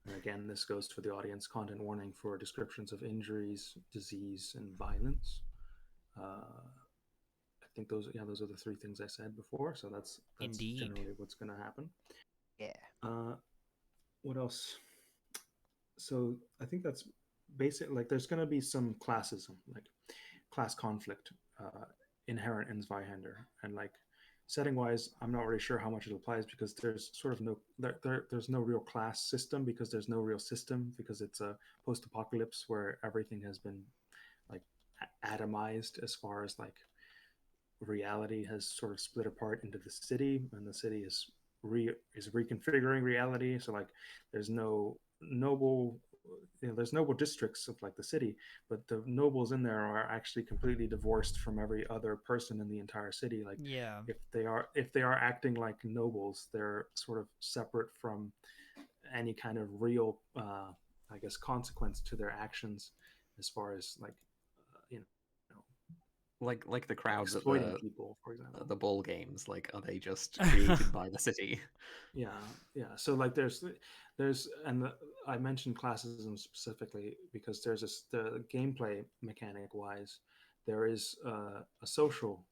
And again, this goes for the audience content warning for descriptions of injuries, disease, and violence. I think those are the three things I said before. So that's Indeed. generally what's going to happen. Yeah. What else? So I think that's basic. Like, there's going to be some classism, like class conflict, inherent in Zweihander, and like setting wise, I'm not really sure how much it applies because there's sort of there's no real class system because there's no real system because it's a post-apocalypse where everything has been like atomized as far as like reality has sort of split apart into the city, and the city is reconfiguring reality. So like there's no noble there's noble districts of like the city, but the nobles in there are actually completely divorced from every other person in the entire city. Like Yeah. if they are acting like nobles, they're sort of separate from any kind of real I guess consequence to their actions as far as like Like the crowds at exploiting people, for example. the ball games, like are they just created by the city? Yeah. So like there's I mentioned classism specifically because there's the gameplay mechanic wise, there is a social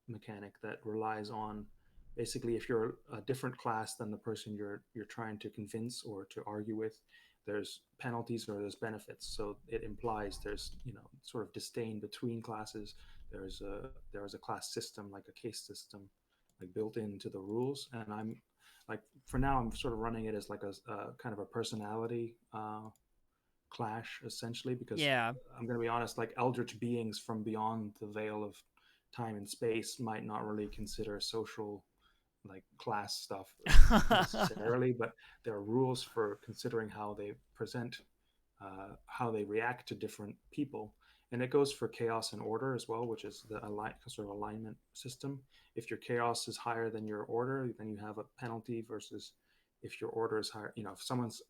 mechanic that relies on basically if you're a different class than the person you're trying to convince or to argue with, there's penalties or there's benefits. So it implies there's sort of disdain between classes. There is a class system, like a case system, like built into the rules. And I'm like for now I'm sort of running it as like a kind of a personality clash essentially because Yeah. I'm going to be honest, like eldritch beings from beyond the veil of time and space might not really consider social like class stuff necessarily, but there are rules for considering how they present, how they react to different people, and it goes for chaos and order as well, which is the sort of alignment system. If your chaos is higher than your order, then you have a penalty. Versus if your order is higher, if someone's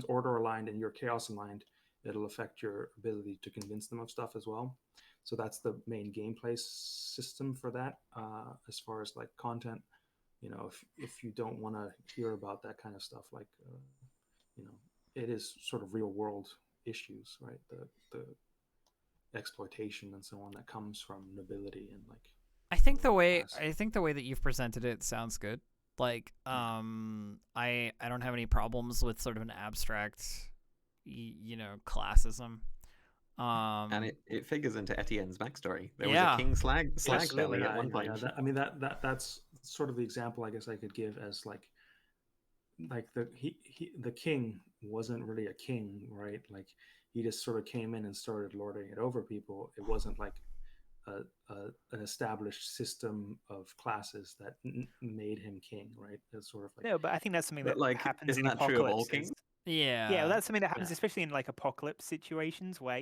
order aligned and your chaos aligned, it'll affect your ability to convince them of stuff as well. So that's the main gameplay system for that. As far as like content, if you don't want to hear about that kind of stuff, like it is sort of real world issues, right? The exploitation and so on that comes from nobility and like I think the way that you've presented it sounds good. Like I don't have any problems with sort of an abstract classism. And it figures into Etienne's backstory. There was Yeah. a king slag Absolutely, belly at one point. that's sort of the example I guess I could give as like the king wasn't really a king, right? Like he just sort of came in and started lording it over people. It wasn't like an established system of classes that made him king, right? It's sort of like No, but I think that's something But, that like, happens isn't in that true of all apocalypses. kings? Yeah. Yeah, well, that's something that happens, especially in like apocalypse situations where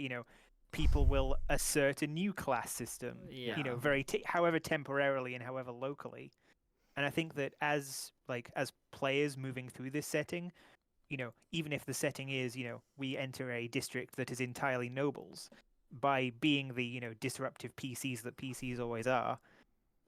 people will assert a new class system. Yeah. Very however temporarily and however locally. And I think that as players moving through this setting, even if the setting is we enter a district that is entirely nobles, by being the disruptive PCs that PCs always are,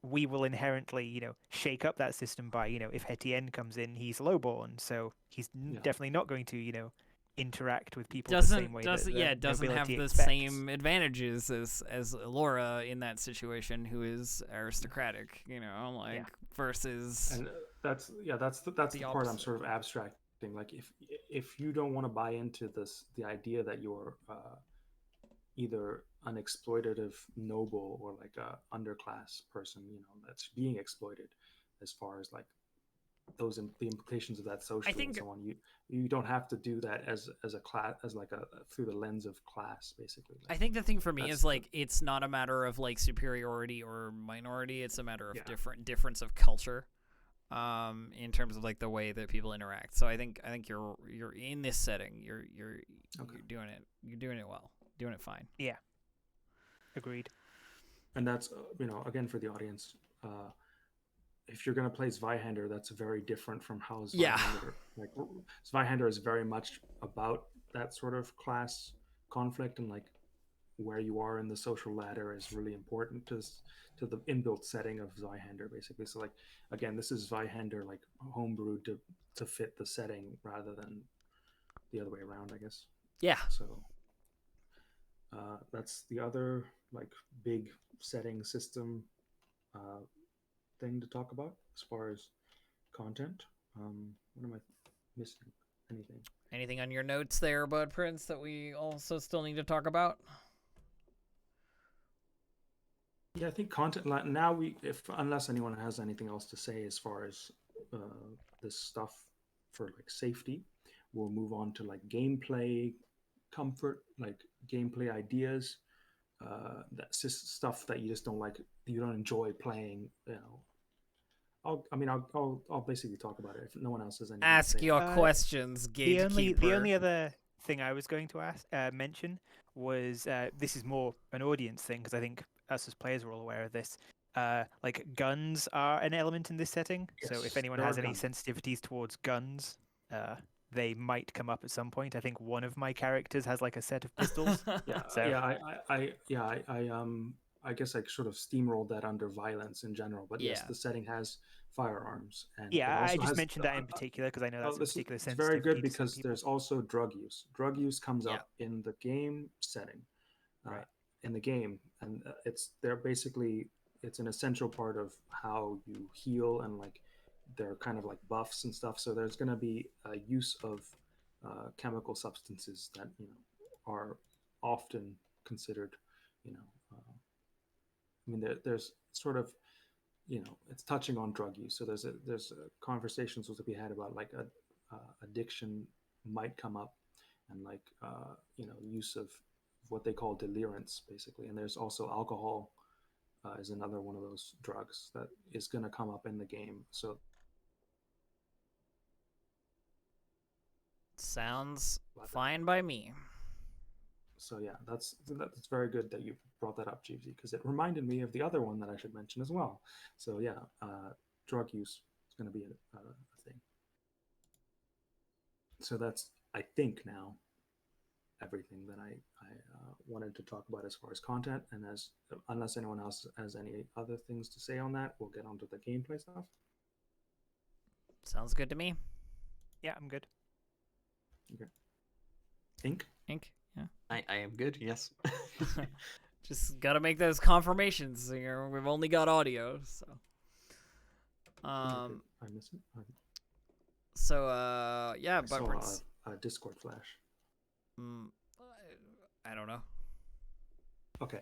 we will inherently shake up that system by if Etienne comes in, he's lowborn, so he's definitely not going to interact with people the same doesn't way doesn't that yeah the it doesn't have nobility the expects. same advantages as Laura in that situation, who is aristocratic, like versus And that's the The part I'm opposite. sort of abstracting. Like if you don't want to buy into the idea that you're either an exploitative noble or like a underclass person, that's being exploited, as far as like the implications of that socially and think- so on. You don't have to do that as a class, as like a through the lens of class, basically. I think the thing for me That's is like it's not a matter of like superiority or minority. It's a matter of Yeah. difference of culture, in terms of like the way that people interact. So I think you're in this setting. You're doing it. You're doing it well. Doing it fine. Agreed. And that's again for the audience. If you're going to play Zweihander, that's very different from how Zweihander, Yeah. like Zweihander is very much about that sort of class conflict, and like where you are in the social ladder is really important to the inbuilt setting of Zweihander, basically. So like again, this is Zweihander like homebrewed to fit the setting rather than the other way around, I guess. Yeah. So that's the other like big setting system thing to talk about as far as content. What am I missing? Anything on your notes there, Bud Prince, that we also still need to talk about? Yeah, I think content now unless anyone has anything else to say as far as this stuff for like safety, we'll move on to like gameplay comfort, like gameplay ideas, that's just stuff that you just don't like, you don't enjoy playing. I'll basically talk about it if no one else has anything to Ask say. your questions, gatekeeper. The only other thing I was going to mention was this is more an audience thing, because I think us as players are all aware of this. Like guns are an element in this setting, so Yes, if anyone there has are any guns. sensitivities towards guns, they might come up at some point. I think one of my characters has like a set of pistols. Yeah, So- I guess I sort of steamrolled that under violence in general, but yes, Yeah. the setting has firearms, and Yeah, it I also just has- mentioned that in particular because I know that's a this is- particular it's sensitivity. very good to some because people. there's also drug use. Drug use comes Yeah. up in the game setting, Right. in the game, and it's an essential part of how you heal, and like they're kind of like buffs and stuff. So there's going to be a use of chemical substances that are often considered, there's sort of, it's touching on drug use. So there's conversations to be had about like addiction might come up, and like use of what they call delirants, basically. And there's also alcohol is another one of those drugs that is going to come up in the game. So Sounds fine by me. So yeah, that's very good that you brought that up, GZ, because it reminded me of the other one that I should mention as well. So yeah, drug use is going to be a thing. So that's, I think, now everything that I wanted to talk about as far as content, and unless anyone else has any other things to say on that, we'll get onto the gameplay stuff. Sounds good to me. Yeah, I'm good. Ink? Ink? Yeah. I am good, yes. Just gotta make those confirmations. We've only got audio, so. I miss it. So yeah, I but saw Prince. a Discord flash. I don't know. Okay.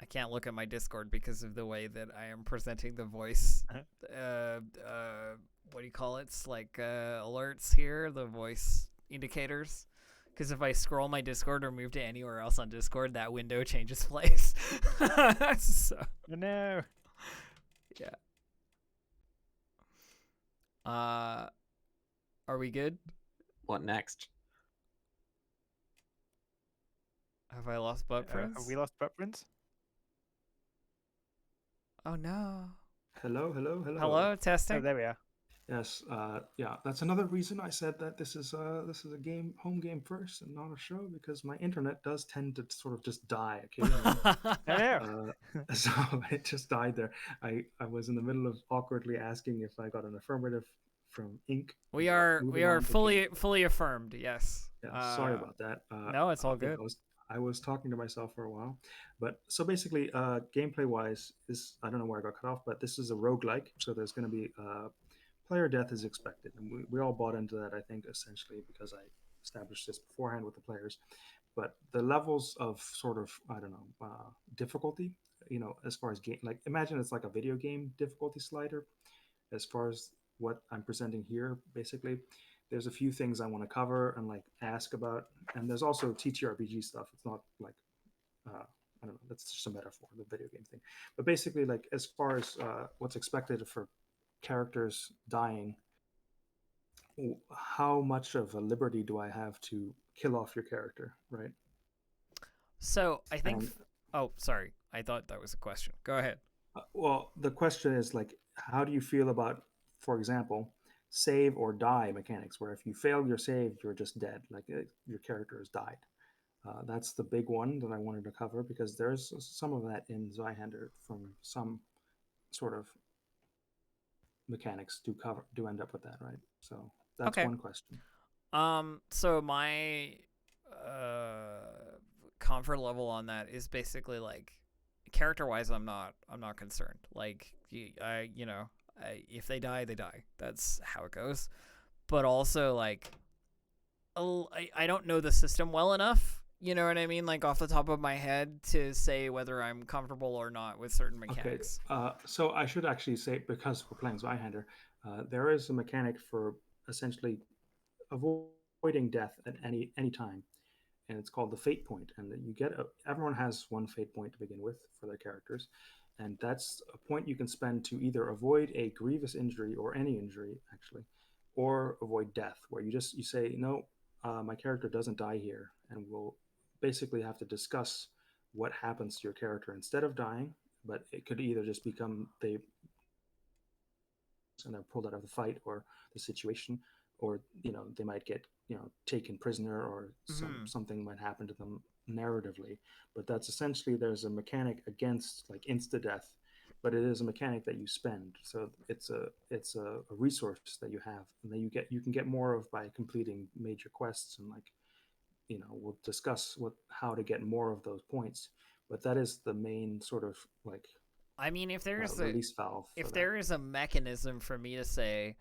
I can't look at my Discord because of the way that I am presenting the voice. What do you call it? It's like alerts here, the voice indicators. Because if I scroll my Discord or move to anywhere else on Discord, that window changes place. So, No. yeah. Are we good? What next? Have I lost Butt Prince? Have we lost Buttprints? Oh no. Hello. Hello, testing. Oh, there we are. Yes, yeah, that's another reason I said that this is a game home game first and not a show because my internet does tend to sort of just die occasionally. No, no. So it just died there. I was in the middle of awkwardly asking if I got an affirmative from Inc. we But are moving we are on to game. fully affirmed. Yes. Yeah, sorry about that. No, it's all I think good. I was talking to myself for a while, but so basically, gameplay wise, is I don't know where I got cut off, but this is a roguelike, so there's going to be player death is expected, and we all bought into that. I think essentially because I established this beforehand with the players, but the levels of sort of I don't know difficulty, as far as game, like imagine it's like a video game difficulty slider, as far as what I'm presenting here, basically there's a few things I want to cover and like ask about, and there's also TTRPG stuff. It's not like I don't know. That's just a metaphor, the video game thing. But basically, like as far as what's expected for characters dying, how much of a liberty do I have to kill off your character, right? So I think. And Oh, sorry. I thought that was a question. Go ahead. well, the question is like, how do you feel about, for example, save or die mechanics, where if you fail your save, you're just dead, like your character has died. That's the big one that I wanted to cover because there's some of that in Zweihander from some sort of mechanics do end up with that, right? So that's Okay. one question. So my comfort level on that is basically like character wise, I'm not concerned. Like if they die, they die. That's how it goes. But also like, I don't know the system well enough. You know what I mean? Like off the top of my head to say whether I'm comfortable or not with certain Okay, mechanics. so I should actually say, because we're playing Zweihander, there is a mechanic for essentially avoiding death at any time, and it's called the fate point. And you get everyone has one fate point to begin with for their characters, and that's a point you can spend to either avoid a grievous injury or any injury actually, or avoid death, where you say no, my character doesn't die here, and we'll basically have to discuss what happens to your character instead of dying. But it could either just become they and they're pulled out of the fight or the situation, or they might get taken prisoner, or Mm-hmm. something might happen to them narratively. But that's essentially, there's a mechanic against like insta death, but it is a mechanic that you spend. So it's a resource that you have, and that you can get more of by completing major quests, and like we'll discuss how to get more of those points. But that is the main sort of like I mean, release valve for if that. there is a mechanism for me to say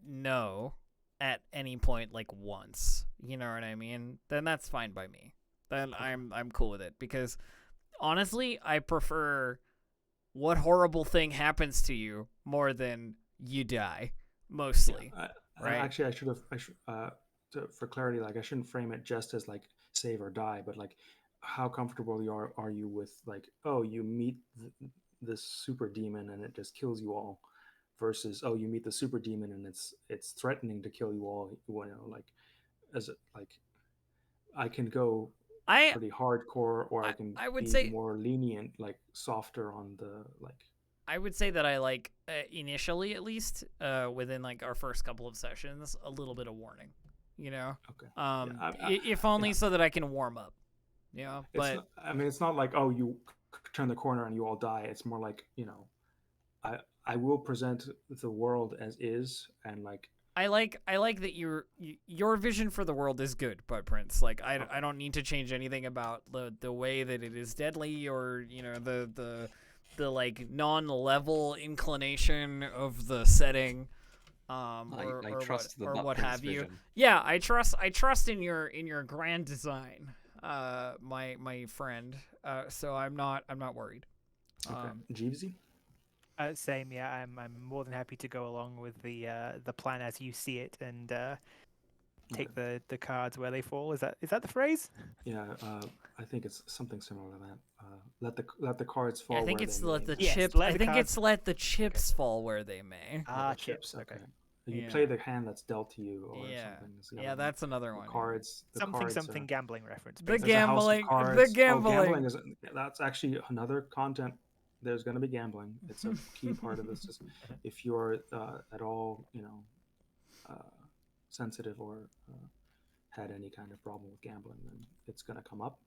no at any point, like once, you know what I mean, then that's fine by me. Then I'm cool with it, because honestly, I prefer what horrible thing happens to you more than you die, mostly. Yeah, right? actually, I should for clarity, like I shouldn't frame it just as like save or die, but like how comfortable are you with like, oh, you meet this super demon and it just kills you all, versus, oh, you meet the super demon and it's threatening to kill you all. Like, as it like, I can go I pretty hardcore, or I can I would be say more lenient, like softer on the like. I would say that I like initially, at least within like our first couple of sessions, a little bit of warning, you know. Okay. Yeah, If only yeah. so that I can warm up, you know. But I mean, it's not like, oh, you turn the corner and you all die. It's more like, I will present the world as is, and like, I like that your vision for the world is good, Bud Prince. Like I okay, don't need to change anything about the way that it is deadly, or the like non-level inclination of the setting, or I or trust the what Butt Prince have you. vision. Yeah, I trust in your grand design, my friend. So I'm not worried. okay, Jeevesy. Same, yeah. I'm more than happy to go along with the plan as you see it, and take Okay. the cards where they fall. Is that the phrase? Yeah, I think it's something similar to that. Let the cards fall Yeah, I think where it's they let may. the Yes, chip. let I the think cards. it's let the chips fall where they may. Ah, The chips. Okay. You Yeah. play the hand that's dealt to you, or Yeah, something. Is the yeah, other one. that's another The one. cards. The Something cards something are. gambling reference. The There's Basically. a house of gambling, cards. the Oh, gambling. gambling is that's actually another content there's going to be gambling. It's a key part of this. Just if you're at all, sensitive or had any kind of problem with gambling, then it's going to come up.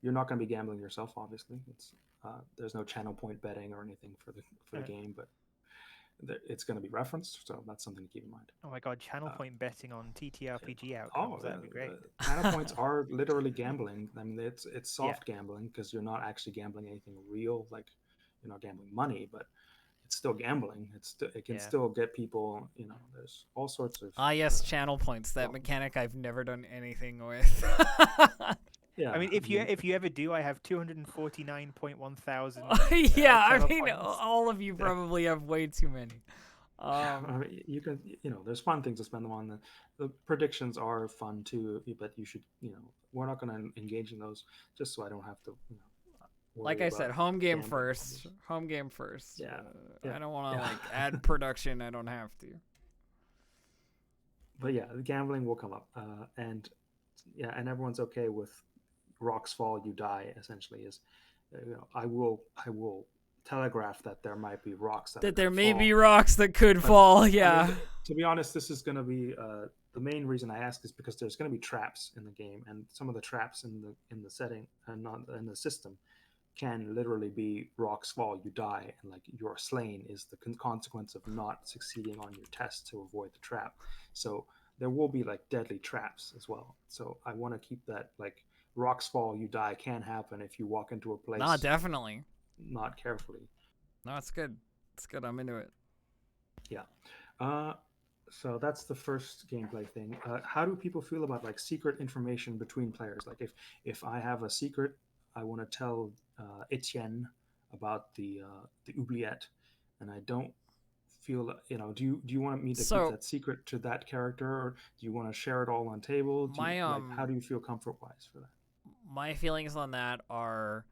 You're not going to be gambling yourself, obviously. There's no channel point betting or anything for the game, but it's going to be referenced, so that's something to keep in mind. Oh my god, channel point betting on TTRPG outcomes. That'd be great. Channel points are literally gambling. I mean, it's soft gambling because you're not actually gambling anything real, like you're not gambling money, but it's still gambling. It can still get people. There's all sorts of. Yes, channel points. That mechanic I've never done anything with. Yeah, I mean, if you ever do, I have 249.1 thousand. Yeah, I mean, points. all of you probably have way too many. I mean, you can, there's fun things to spend them on. The predictions are fun too, but you should, we're not going to engage in those just so I don't have to, like I said, home game gambling. first. Home game first. Yeah. I don't want to add production. I don't have to. But yeah, the gambling will come up, and everyone's okay with rocks fall, you die. Essentially, is I will telegraph that there might be rocks that there may fall. be rocks that could fall. Yeah. I mean, to be honest, this is going to be the main reason I ask is because there's going to be traps in the game, and some of the traps in the setting and not in the system can literally be rocks fall, you die, and like you're slain is the consequence of not succeeding on your test to avoid the trap. So there will be like deadly traps as well. So I want to keep that like rocks fall, you die can happen if you walk into a place. No, definitely. Not carefully. No, it's good. It's good. I'm into it. Yeah. So that's the first gameplay thing. How do people feel about like secret information between players? Like if I have a secret, I want to tell Etienne about the oubliette, and I don't feel, do you want me to keep that secret to that character, or do you want to share it all on table? How do you feel comfort wise for that? My feelings on that are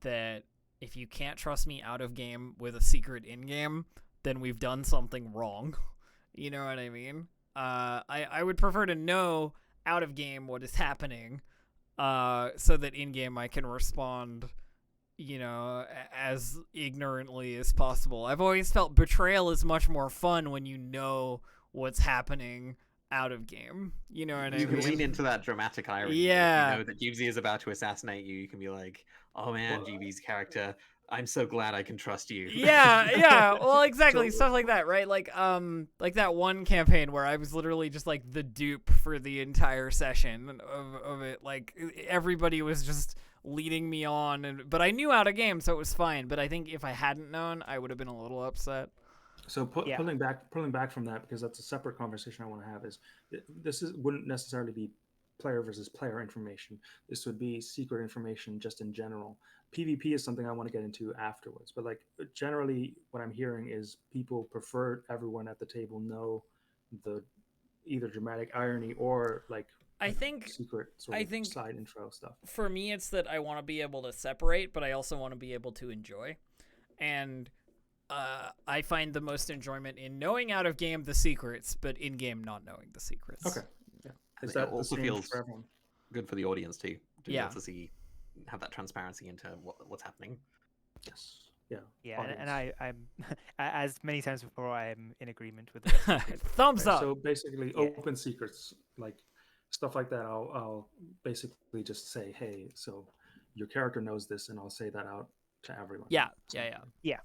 that if you can't trust me out of game with a secret in game, then we've done something wrong. You know what I mean? I would prefer to know out of game what is happening, so that in game I can respond, as ignorantly as possible. I've always felt betrayal is much more fun when you know what's happening out of game. You know what I mean? You can lean into that dramatic irony. Yeah. You know that Jeevesy is about to assassinate you. You can be like, oh man, Jeevesy's character, I'm so glad I can trust you. Yeah. Well, exactly. Stuff like that, right? Like that one campaign where I was literally just like the dupe for the entire session of it. Like everybody was just leading me on, but I knew out of game, so it was fine. But I think if I hadn't known, I would have been a little upset. So pulling back from that, because that's a separate conversation I want to have, is wouldn't necessarily be player versus player information. This would be secret information just in general. PvP is something I want to get into afterwards, but like generally what I'm hearing is people prefer everyone at the table know the either dramatic irony or like secret sort of side intro stuff. For me, it's that I want to be able to separate, but I also want to be able to enjoy. And I find the most enjoyment in knowing out of game the secrets, but in game not knowing the secrets. Okay. Yeah. Is that also feels good for the audience too? To be able to have that transparency into what's happening. Yes. Yeah. Yeah, and I'm as many times before, I am in agreement with the thumbs up. So basically, open secrets, like stuff like that. I'll basically just say, hey, so your character knows this, and I'll say that out to everyone. Yeah.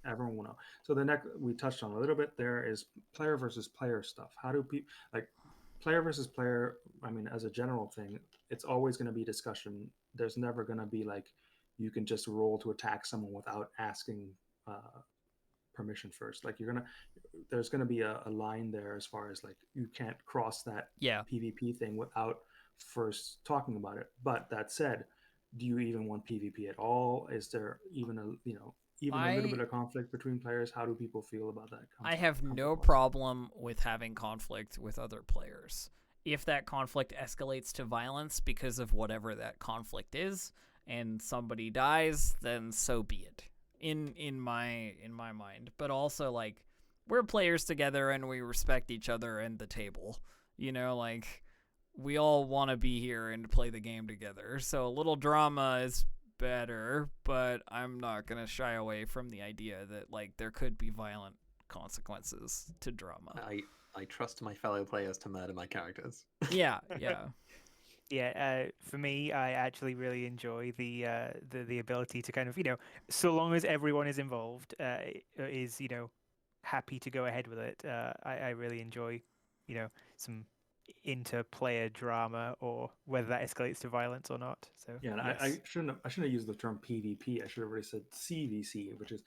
Everyone will know. So the next we touched on a little bit there is player versus player stuff. How do people like player versus player? I mean, as a general thing, it's always going to be discussion. There's never going to be like you can just roll to attack someone without asking permission first. Like there's gonna be a line there as far as like you can't cross that PvP thing without first talking about it. But that said, do you even want PvP at all? Is there even a little bit of conflict between players? How do people feel about that? I have no problem with having conflict with other players. If that conflict escalates to violence because of whatever that conflict is, and somebody dies, then so be it. In my mind. But also like we're players together and we respect each other and the table. Like we all want to be here and play the game together. So a little drama is better, but I'm not gonna shy away from the idea that like there could be violent consequences to drama. I trust my fellow players to murder my characters. Yeah, yeah. Yeah, for me, I actually really enjoy the ability to kind of, so long as everyone is involved, is, happy to go ahead with it. I really enjoy, some interplayer drama, or whether that escalates to violence or not. So Yeah, and yes. I shouldn't have used the term PvP. I should have already said CvC, which is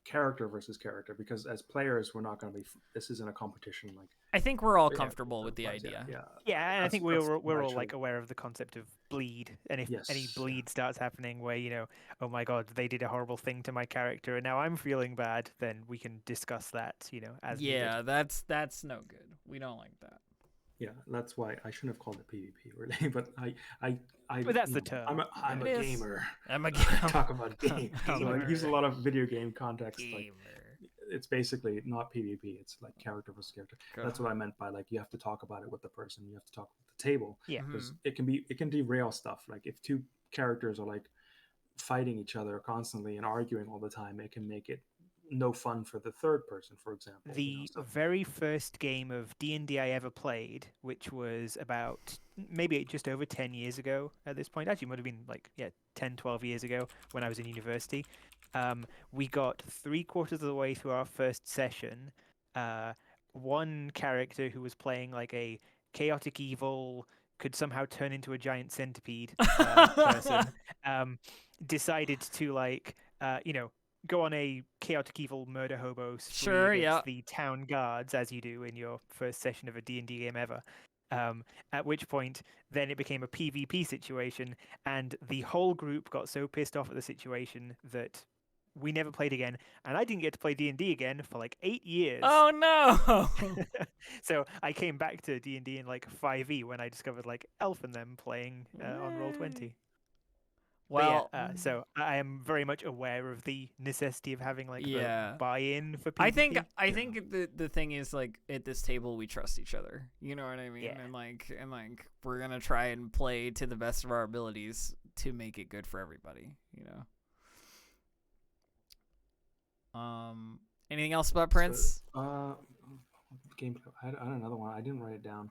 character versus character, because as players we're not going to be. This isn't a competition like. I think we're all Yeah, comfortable with the yeah, idea. Yeah, Yeah, and I think that's we're all actually- like aware of the concept of bleed, and if any Yes, bleed starts happening where oh my god, they did a horrible thing to my character and now I'm feeling bad, then we can discuss that as Yeah, needed. that's no good. We don't like that. Yeah, that's why I shouldn't have called it PvP really, but I. But that's you the know, term. I'm a It is. gamer. I'm a I talk about games. So I Gamer. use a lot of video game context. Like gamer. it's basically not PvP. It's like character versus character. That's what I meant by like you have to talk about it with the person. You have to talk with the table. Yeah. Because it can derail stuff. Like if two characters are like fighting each other constantly and arguing all the time, it can make it no fun for the third person, for example. The very first game of D&D I ever played, which was about maybe just over 10 years ago at this point, actually it would have been like 10, 12 years ago when I was in university. We got 3/4 of the way through our first session. One character who was playing like a chaotic evil, could somehow turn into a giant centipede person, decided to go on a chaotic evil murder hobo spree Sure, against yeah. the town guards, as you do in your first session of a D&D game ever. At which point, then it became a PvP situation, and the whole group got so pissed off at the situation that we never played again, and I didn't get to play D&D again for like 8 years. Oh no! So I came back to D&D in like 5e when I discovered like Elf and them playing on Roll20. Well, So I am very much aware of the necessity of having like Yeah. the buy-in for PvP. I think the thing is like at this table we trust each other. You know what I mean? Yeah. And we're gonna try and play to the best of our abilities to make it good for everybody. Anything else about Prince? Game. I had another one. I didn't write it down,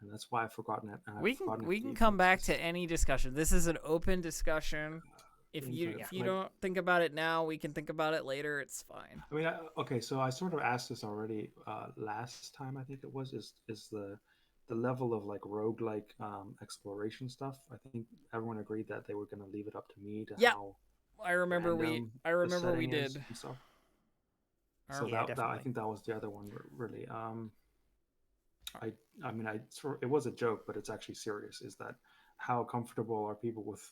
and that's why I've forgotten it. And I've We forgotten can it come back because- to any discussion. This is an open discussion. If you Like- don't think about it now, we can think about it later. It's fine. I mean, okay. So I sort of asked this already last time. I think it was is the level of like roguelike exploration stuff. I think everyone agreed that they were going to leave it up to me to Yeah. how I remember we random the we setting is did. and stuff. I So Yeah, that I definitely. think that was the other one really. I mean it was a joke, but it's actually serious. Is that how comfortable are people with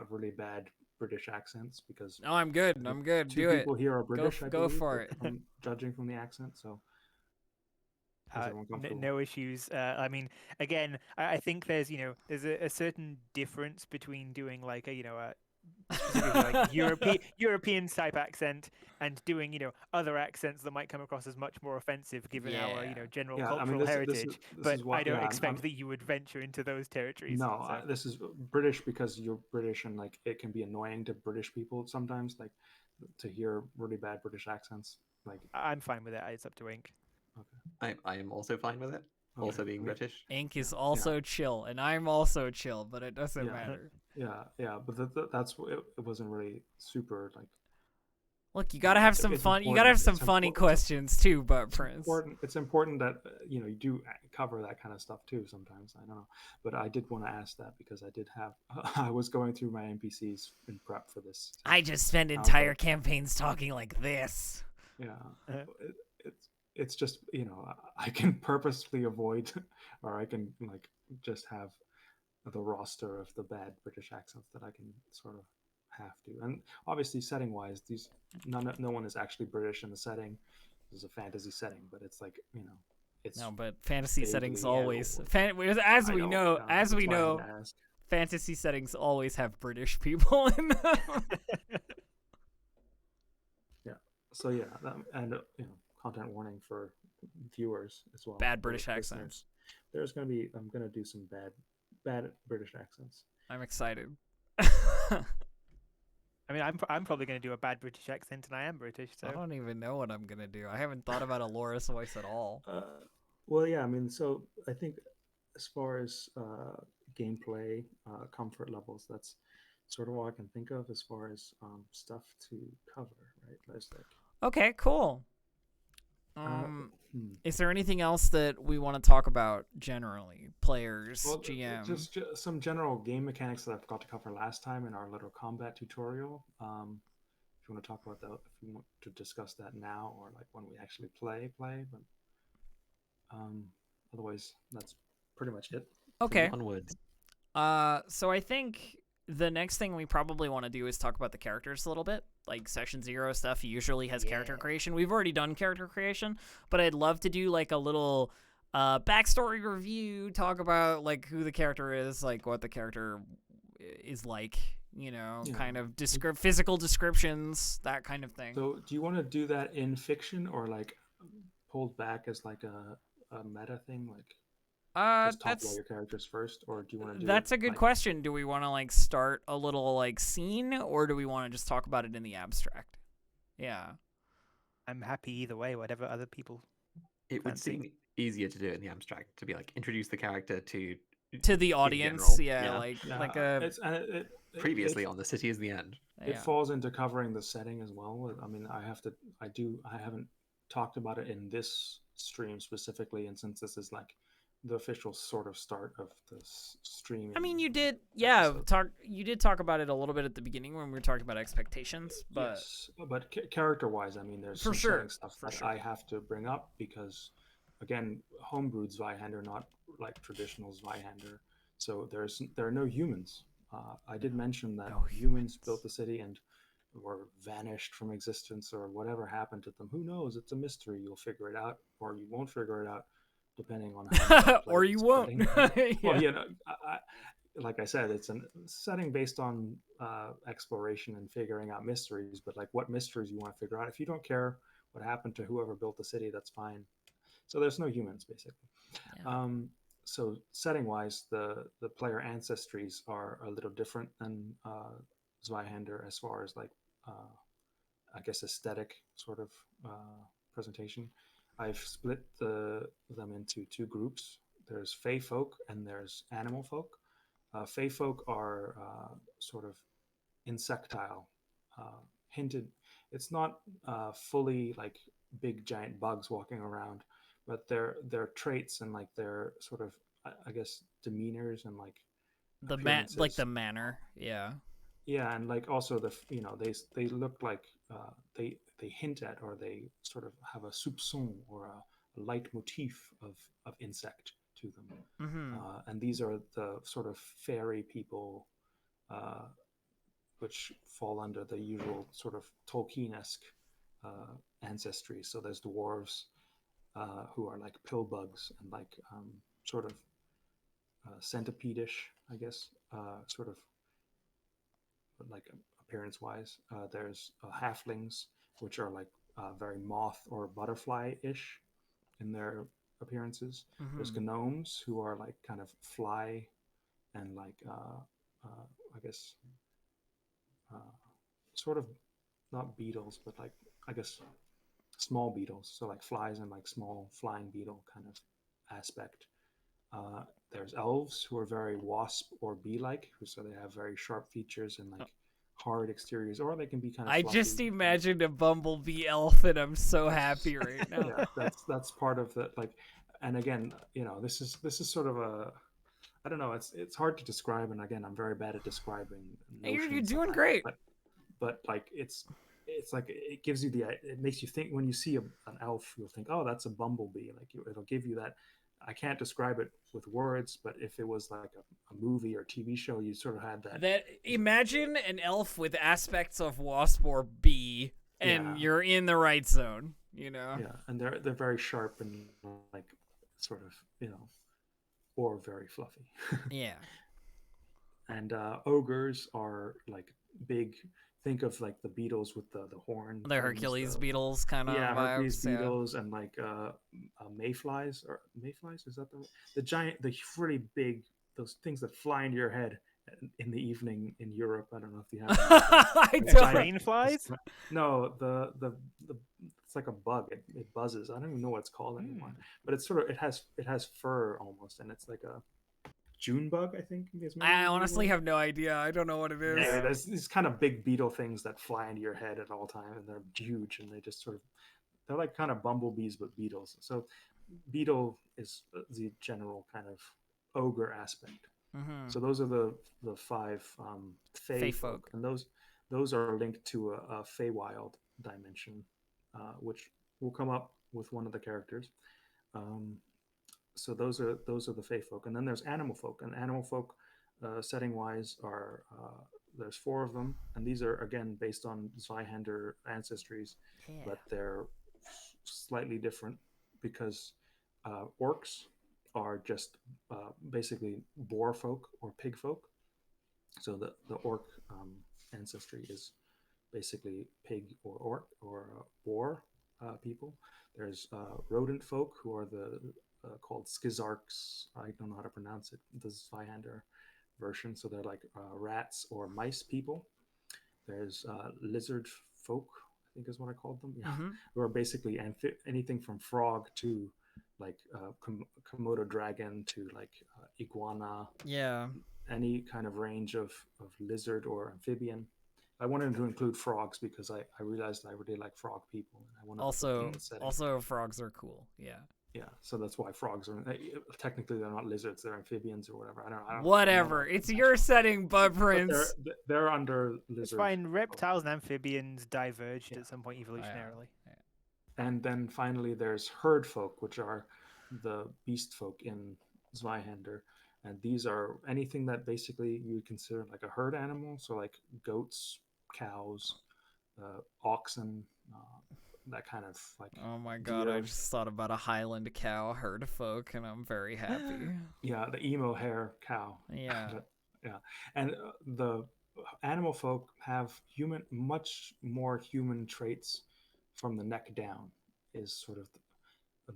really bad British accents? Because No, I'm good. I'm good. two Do it. people here are British. I go believe, for it. Judging from the accent, so. Is everyone comfortable? No issues. I mean, again, I think there's a certain difference between doing like a specifically like European type accent and doing other accents that might come across as much more offensive given our Yeah. General Yeah, I cultural mean, this heritage. is But what, I don't yeah, expect that you would venture into those territories. No, so. this is British because you're British, and like it can be annoying to British people sometimes, like to hear really bad British accents. Like, I'm fine with it. It's up to Ink. I am also fine with it. Also okay, being I mean, British. Ink is also chill, and I'm also chill, but it doesn't Yeah. matter. yeah, but it wasn't really super like. Look, you gotta have It's some fun. You gotta have important. some funny It's questions too, but Prince. It's important that you do cover that kind of stuff too. Sometimes I don't know, but I did want to ask that because I did have I was going through my NPCs in prep for this. I just spend Okay. entire campaigns talking like this. Yeah, it's just I can purposely avoid, or I can like just have the roster of the bad British accents that I can sort of have to, and obviously setting wise, no one is actually British in the setting. This is a fantasy setting, but it's like it's No, but fantasy settings vaguely, always, I as we know, that's why I had to ask. fantasy settings always have British people in them. So yeah, and content warning for viewers as well. Bad for British listeners. accents. I'm gonna do some bad British accents. I'm excited. I mean, I'm probably going to do a bad British accent, and I am British, I so don't even know what I'm gonna do. I haven't thought about a Loris voice at all. Well, yeah, I mean, so I think as far as gameplay comfort levels, that's sort of all I can think of as far as stuff to cover, right? There's like, Okay, cool. uh, hmm. Is there anything else that we want to talk about generally? Players, Well, GM. some general game mechanics that I forgot to cover last time in our little combat tutorial. If you want to talk about that, if you want to discuss that now or like when we actually play, but um, otherwise that's pretty much it. Okay. Onwards. So I think the next thing we probably want to do is talk about the characters a little bit. Like Session 0 stuff usually has character Yeah. creation. We've already done character creation, but I'd love to do like a little backstory review, talk about like who the character is, like what the character is like, you know, Yeah. kind of physical descriptions, that kind of thing. So, do you want to do that in fiction or like pulled back as like a meta thing, like just talk about your characters first, or do you want to do That's it, a good like, question. Do we want to like start a little like scene, or do we want to just talk about it in the abstract? Yeah. I'm happy either way. Whatever other people. It would Fancy. seem easier to do it in the abstract, to be like introduce the character to To the audience, general. yeah, like a it's previously on The City is the End. it yeah. falls into covering the setting as well. I mean, I haven't talked about it in this stream specifically, and since this is like the official sort of start of the stream. I mean, you did, yeah, episode. you did talk about it a little bit at the beginning when we were talking about expectations, but Yes, but character wise, I mean, there's For some sure, setting stuff for that sure. I have to bring up because, again, homebrewed Zweihander, not like traditional Zweihander. So there are no humans. I did mention that No humans built the city and were vanished from existence, or whatever happened to them. Who knows? It's a mystery. You'll figure it out, or you won't figure it out, depending on how much you play or this you won't. setting. Well, Yeah. you know, like I said, it's a setting based on exploration and figuring out mysteries. But like, what mysteries you want to figure out? If you don't care what happened to whoever built the city, that's fine. So there's no humans basically. Yeah. So setting wise, the player ancestries are a little different than Zweihander as far as like I guess aesthetic sort of presentation. I've split them into two groups. There's Fey folk and there's animal folk. Fey folk are sort of insectile, hinted. It's not fully like big giant bugs walking around, but their traits and like their sort of I guess demeanors and like Like appearances. the manner, yeah. Yeah, and like also they look like they hint at or they sort of have a soupçon or a leitmotif of insect to them. Mm-hmm. And these are the sort of fairy people, which fall under the usual sort of Tolkien-esque ancestry. So there's dwarves who are like pill bugs and like sort of centipede-ish, I guess, sort of like appearance-wise. There's halflings, which are like very moth or butterfly-ish in their appearances. There's gnomes who are like kind of fly and like I guess sort of not beetles, but like I guess small beetles. So like flies and like small flying beetle kind of aspect. There's elves who are very wasp or bee-like, so they have very sharp features and like hard exteriors, or they can be kind of. I fluffy. just imagined a bumblebee elf, and I'm so happy right now. Yeah, that's part of the like, and again, you know, this is sort of a, I don't know, it's hard to describe, and again, I'm very bad at describing. You're notions doing sometimes, great. but like it's like it gives you it makes you think when you see an elf, you'll think, oh, that's a bumblebee. Like it'll give you that. I can't describe it with words, but if it was like a movie or TV show, you sort of had that. Imagine an elf with aspects of wasp or bee, and Yeah. you're in the right zone. You know. Yeah, and they're very sharp and like sort of, you know, or very fluffy. Yeah. And ogres are like big. Think of like the beetles with the horn. The Hercules beetles kind of Yeah, vibes. Hercules beetles and like mayflies, or mayflies, is that the giant, the really big, those things that fly into your head in the evening in Europe. I don't know if you have. I It's don't. Green flies? No, the it's like a bug. It buzzes. I don't even know what it's called anymore. But it's sort of it has fur almost, and it's like a June bug. I think is maybe I the honestly word. have no idea. I don't know what it is. Anyway, there's these kind of big beetle things that fly into your head at all time, and they're huge, and they just sort of they're like kind of bumblebees but beetles. So beetle is the general kind of ogre aspect. Mm-hmm. So those are the five Fey Fey folk, folk. and those are linked to a Feywild dimension, which will come up with one of the characters. Um, so those are the Fey folk, and then there's animal folk, and animal folk setting wise are there's four of them, and these are again based on Zweihander ancestries, Yeah. but they're slightly different because orcs are just basically boar folk or pig folk. So the orc ancestry is basically pig or orc or boar people. There's rodent folk who are the called Skizarks. I don't know how to pronounce it. The Zweihander version. So they're like rats or mice people. There's lizard folk, I think is what I called them. Yeah, Mm-hmm. who are basically anything from frog to like Komodo dragon to like iguana, Yeah. any kind of range of lizard or amphibian. I wanted to include frogs because I realized I really like frog people. And I wanted to put them in Also, the setting. also frogs are cool. Yeah. Yeah, so that's why frogs are technically they're not lizards, they're amphibians or whatever. I don't Whatever. know. It's your setting, Bud But Prince. they're under It's lizard. fine. Reptiles and amphibians diverged Yeah. at some point evolutionarily. And then finally there's herd folk, which are the beast folk in Zweihander. And these are anything that basically you would consider like a herd animal. So like goats, cows, oxen, that kind of like. Oh my god, I deer. just thought about a Highland cow herd folk, and I'm very happy. Yeah, the emo hair cow. Yeah. Yeah, and the animal folk have much more human traits from the neck down. Is sort of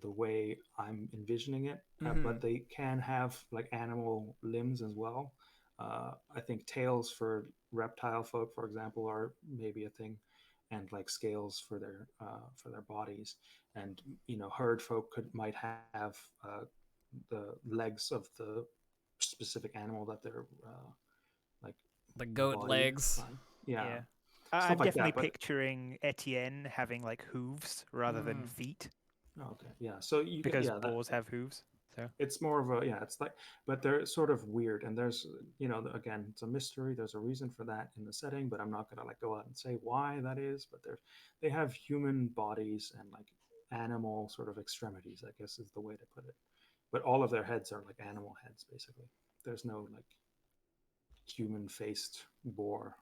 the way I'm envisioning it, but they can have like animal limbs as well. I think tails for reptile folk, for example, are maybe a thing, and like scales for their bodies. And herd folk might have the legs of the specific animal that they're like The goat body. legs. Yeah. I'm Stuff like definitely that, but- picturing Etienne having like hooves rather than feet Okay. Yeah. So you because yeah, boars have hooves. So it's more of a it's like, but they're sort of weird, and there's again, it's a mystery. There's a reason for that in the setting, but I'm not gonna like go out and say why that is. But they have human bodies and like animal sort of extremities, I guess is the way to put it. But all of their heads are like animal heads, basically. There's no like human faced boar.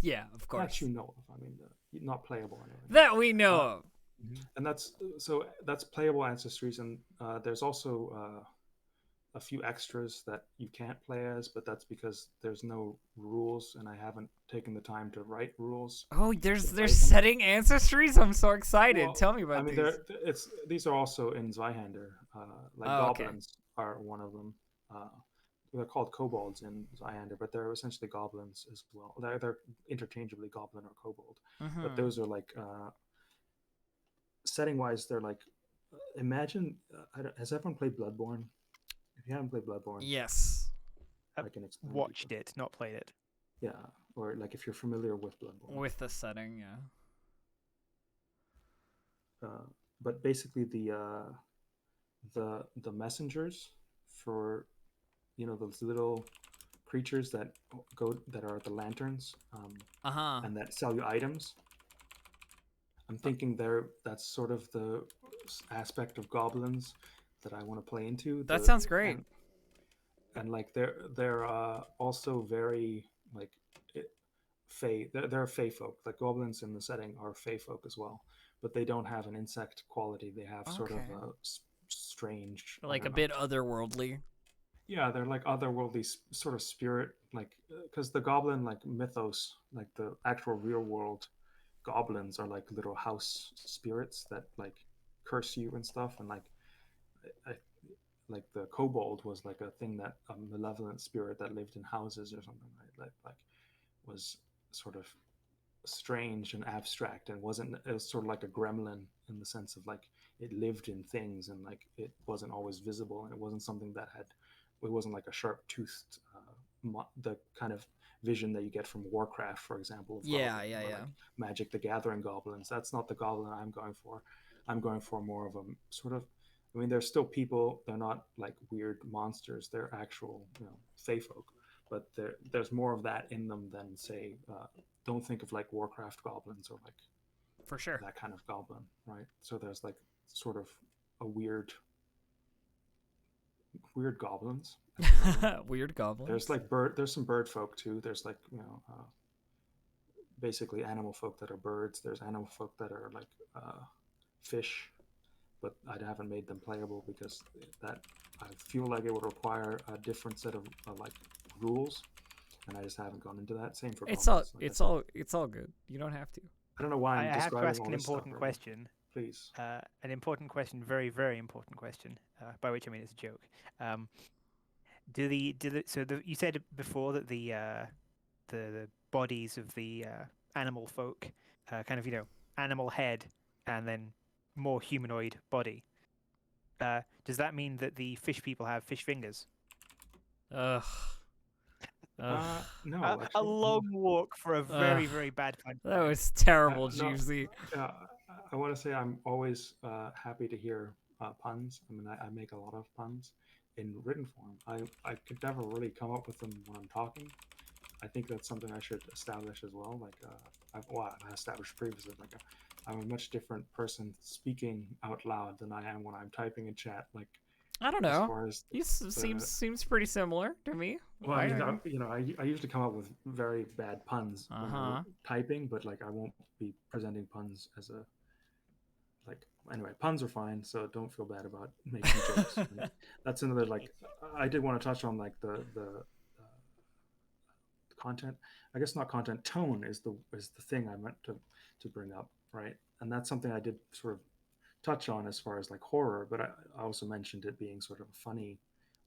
Yeah, of That course. you know of. I mean, not playable anyway. That we know of. And that's playable ancestries, and there's also a few extras that you can't play as, but that's because there's no rules, and I haven't taken the time to write rules. Oh, to there's fight them. setting ancestries. I'm so excited. Well, Tell me about I mean, these. these are also in Zweihander. Like Oh, okay. goblins are one of them. They're called kobolds in Zweihander, but they're essentially goblins as well. They're interchangeably goblin or kobold, but those are like setting wise. They're like imagine. Has everyone played Bloodborne? If you haven't played Bloodborne, Yes. I can explain. watched it, not played it. Yeah, or like if you're familiar with Bloodborne. With the setting, yeah. But basically the messengers for those little creatures that are the lanterns Uh-huh. and that sell you items. I'm thinking that's sort of the aspect of goblins that I want to play into. That sounds great. And like they're also very like fey. They're fey folk. Like goblins in the setting are fey folk as well, but they don't have an insect quality. They have sort of Okay. a strange, I Like a don't know. bit otherworldly. Yeah, they're like otherworldly sort of spirit, like because the goblin like mythos, like the actual real world goblins are like little house spirits that like curse you and stuff, and like I, like the kobold was like a thing that a malevolent spirit that lived in houses or something, right? Like was sort of strange and abstract, and wasn't, it was sort of like a gremlin in the sense of like it lived in things, and like it wasn't always visible, and it wasn't something that had, it wasn't like a sharp toothed the kind of vision that you get from Warcraft, for example, of Yeah, goblins, yeah, or yeah. like Magic the Gathering goblins. That's not the goblin I'm going for. I'm going for more of a sort of, I mean, they're still people. They're not like weird monsters. They're actual, fey folk. But there's more of that in them than, say, don't think of like Warcraft goblins or like For sure. that kind of goblin, right? So there's like sort of a weird goblins. Weird goblins. There's like there's some bird folk too. There's like, basically animal folk that are birds. There's animal folk that are like fish, but I haven't made them playable because that, I feel like it would require a different set of like rules, and I just haven't gone into that. Same for It's all goblins. Like it's all good. You don't have to. I don't know why I I'm have to describing ask all an this stuff important right now. question. Please. An important question, very, very important question. By which I mean it's a joke. You said before that the bodies of the animal folk, kind of animal head and then more humanoid body. Does that mean that the fish people have fish fingers? Ugh. No, A actually, long walk for a very, Ugh. very bad punch. That was terrible, no. Juicy. I want to say I'm always happy to hear puns. I mean, I make a lot of puns in written form. I could never really come up with them when I'm talking. I think that's something I should establish as well. Like, I've established previously. Like, I'm a much different person speaking out loud than I am when I'm typing in chat. Like, I don't as know. far as You seems pretty similar to me. well, I usually come up with very bad puns when I'm typing, but like I won't be presenting puns as a like. Anyway, puns are fine, so don't feel bad about making jokes. And that's another like. I did want to touch on like the content. I guess not content. Tone is the thing I meant to bring up, right? And that's something I did sort of touch on as far as like horror, but I also mentioned it being sort of a funny.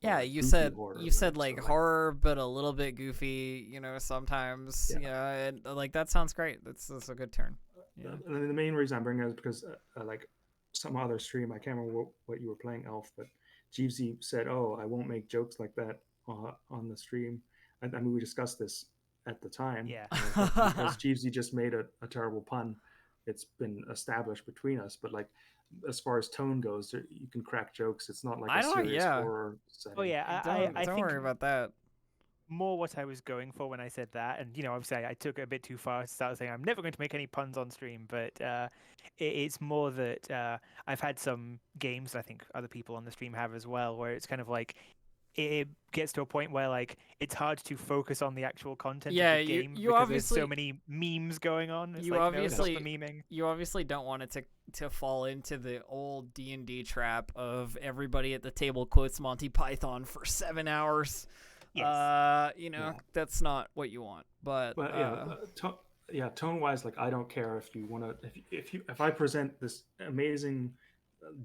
Yeah, like, you goofy said horror, you right? said So, like horror, but a little bit goofy. Sometimes. Yeah. And like that sounds great. That's a good turn. Yeah. And the main reason I'm bringing it is because like some other stream, I can't remember what you were playing, Elf, but Jeevesy said, "Oh, I won't make jokes like that on the stream." I mean, we discussed this at the time. Yeah. Because Jeevesy just made a terrible pun. It's been established between us, but like as far as tone goes, you can crack jokes. It's not like I a don't- serious yeah. horror setting. Oh yeah, Don't I think worry about that. more what I was going for when I said that, and obviously I took it a bit too far to start saying I'm never going to make any puns on stream, but it's more that I've had some games I think other people on the stream have as well, where it's kind of like it gets to a point where like it's hard to focus on the actual content Yeah, of the you- game you because obviously- there's so many memes going on. It's you like, no, obviously- stop the memeing. You obviously don't want it to fall into the old D&D trap of everybody at the table quotes Monty Python for 7 hours. Yes. That's not what you want. But Tone wise, like I don't care if you want to, if I present this amazing,